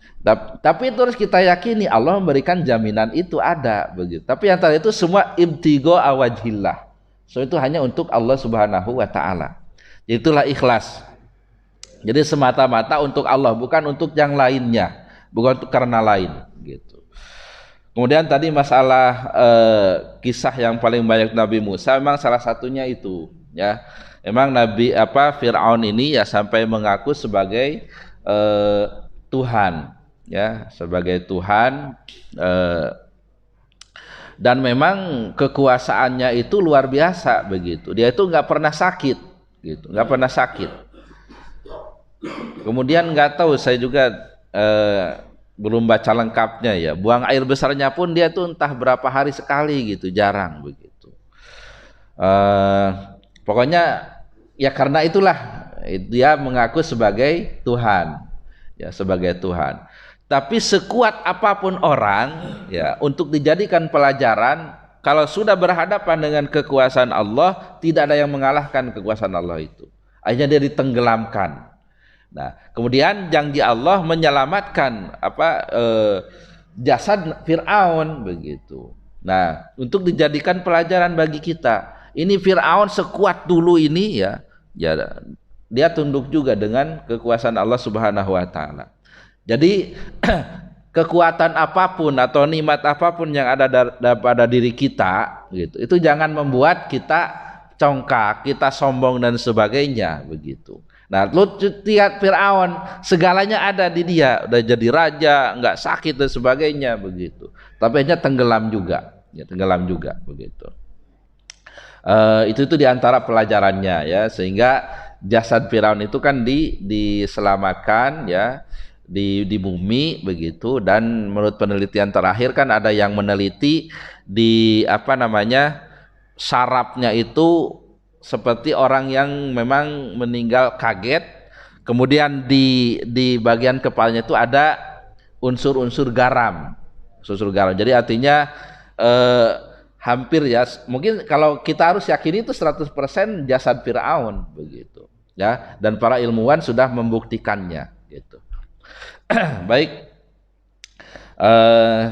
tapi itu harus kita yakini Allah memberikan jaminan itu ada, begitu. Tapi yang tadi itu semua ibtigo awajhillah. So itu hanya untuk Allah Subhanahu Wa Taala. Itulah ikhlas. Jadi semata-mata untuk Allah, bukan untuk yang lainnya, bukan untuk karena lain, gitu. Kemudian tadi masalah kisah yang paling banyak Nabi Musa, memang salah satunya itu, ya. Memang Fir'aun ini ya sampai mengaku sebagai Tuhan, ya, sebagai Tuhan, dan memang kekuasaannya itu luar biasa, begitu. Dia itu nggak pernah sakit, gitu, nggak pernah sakit. Kemudian nggak tahu, saya juga belum baca lengkapnya ya. Buang air besarnya pun dia tuh entah berapa hari sekali, gitu, jarang, begitu. Pokoknya ya karena itulah dia mengaku sebagai Tuhan. Ya, sebagai Tuhan. Tapi sekuat apapun orang ya untuk dijadikan pelajaran, kalau sudah berhadapan dengan kekuasaan Allah, tidak ada yang mengalahkan kekuasaan Allah itu. Akhirnya dia ditenggelamkan. Nah, kemudian janji Allah menyelamatkan jasad Fir'aun, begitu. Nah, untuk dijadikan pelajaran bagi kita. Ini Fir'aun sekuat dulu ini ya dia tunduk juga dengan kekuasaan Allah Subhanahu Wa Taala. Jadi kekuatan apapun atau nikmat apapun yang ada pada diri kita, gitu, itu jangan membuat kita congkak, kita sombong dan sebagainya, begitu. Nah, lu lihat Fir'aun, segalanya ada di dia, udah jadi raja, nggak sakit dan sebagainya, begitu. Tapi hanya tenggelam juga, begitu. Itu diantara pelajarannya ya, sehingga jasad Firaun itu kan diselamatkan ya di bumi, begitu. Dan menurut penelitian terakhir kan ada yang meneliti di sarafnya itu seperti orang yang memang meninggal kaget, kemudian di bagian kepalanya itu ada unsur-unsur garam. Jadi artinya hampir ya, mungkin kalau kita harus yakini itu 100% jasad Fir'aun, begitu ya, dan para ilmuwan sudah membuktikannya, gitu. Baik, Eh,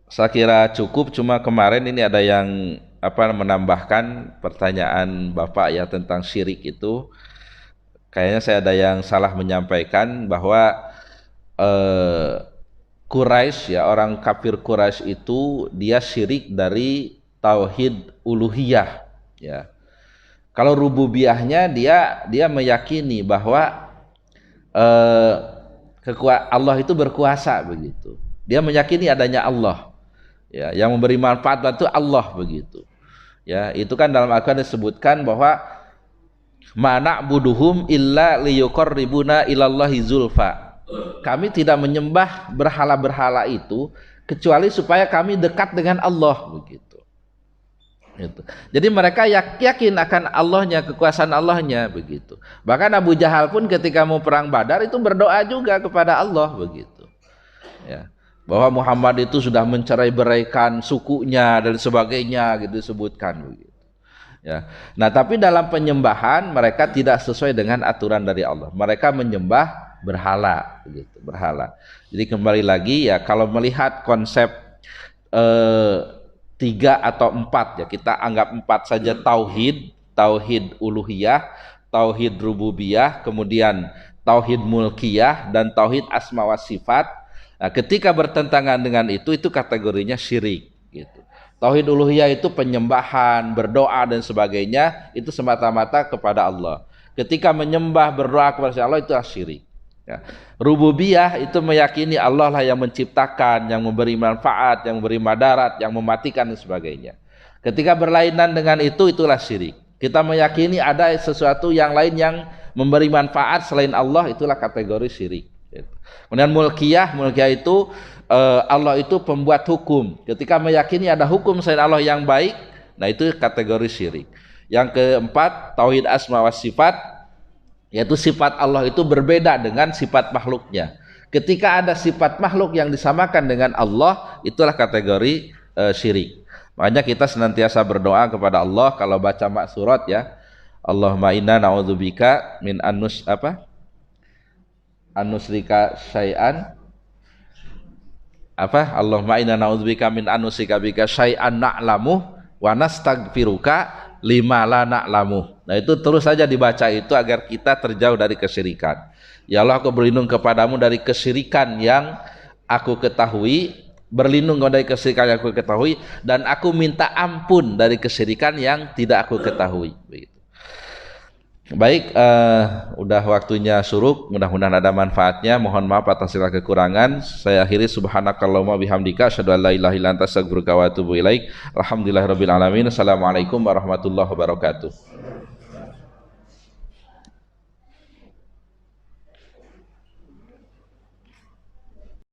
saya kira cukup, cuma kemarin ini ada yang menambahkan pertanyaan Bapak ya tentang syirik itu. Kayaknya saya ada yang salah menyampaikan bahwa Quraisy ya, orang kafir Quraisy itu dia syirik dari tauhid uluhiyah ya. Kalau rububiyahnya dia meyakini bahwa Allah itu berkuasa begitu. Dia meyakini adanya Allah. Ya, yang memberi manfaat itu Allah begitu. Ya, itu kan dalam Al-Qur'an disebutkan bahwa ma na'buduhum illa liyuqarribuna ilallahi zulfa. Kami tidak menyembah berhala-berhala itu kecuali supaya kami dekat dengan Allah begitu. Gitu. Jadi mereka yakin akan Allahnya, kekuasaan Allahnya begitu. Bahkan Abu Jahal pun ketika mau perang Badar itu berdoa juga kepada Allah begitu. Ya. Bahwa Muhammad itu sudah mencerai-beraikan sukunya dan sebagainya gitu disebutkan begitu. Ya. Nah, tapi dalam penyembahan mereka tidak sesuai dengan aturan dari Allah. Mereka menyembah berhala begitu, berhala. Jadi kembali lagi ya, kalau melihat konsep 3 atau 4 ya, kita anggap 4 saja, tauhid uluhiyah, tauhid rububiyah, kemudian tauhid mulkiyah dan tauhid asma wa sifat. Nah, ketika bertentangan dengan itu kategorinya syirik gitu. Tauhid uluhiyah itu penyembahan, berdoa dan sebagainya itu semata-mata kepada Allah. Ketika menyembah, berdoa kepada Allah itu syirik. Ya. Rububiyah itu meyakini Allah lah yang menciptakan, yang memberi manfaat, yang memberi madarat, yang mematikan dan sebagainya. Ketika berlainan dengan itu itulah syirik. Kita meyakini ada sesuatu yang lain yang memberi manfaat selain Allah, itulah kategori syirik. Kemudian mulkiyah itu Allah itu pembuat hukum. Ketika meyakini ada hukum selain Allah yang baik, nah itu kategori syirik. Yang keempat, tauhid asma wa sifat, yaitu sifat Allah itu berbeda dengan sifat makhluknya. Ketika ada sifat makhluk yang disamakan dengan Allah, itulah kategori syirik. Makanya kita senantiasa berdoa kepada Allah kalau baca maksurat ya. Allahumma inna na'udzubika min anusrika syai'an Allahumma inna na'udzubika min anusrika bika syai'an na'lamu wa nastaghfiruka lima la na'lamu. Nah, itu terus saja dibaca itu agar kita terjauh dari kesyirikan. Ya Allah, aku berlindung kepadamu dari kesyirikan yang aku ketahui, berlindung dari kesyirikan yang aku ketahui, dan aku minta ampun dari kesyirikan yang tidak aku ketahui. Begitu. Baik, udah waktunya suruk, mudah-mudahan ada manfaatnya. Mohon maaf atas segala kekurangan. Saya akhiri, subhanakallahumma bihamdika asyhadu an la ilaha illa anta astaghfiruka wa atubu ilaik. Alhamdulillahirabbil alamin. Assalamualaikum warahmatullahi wabarakatuh.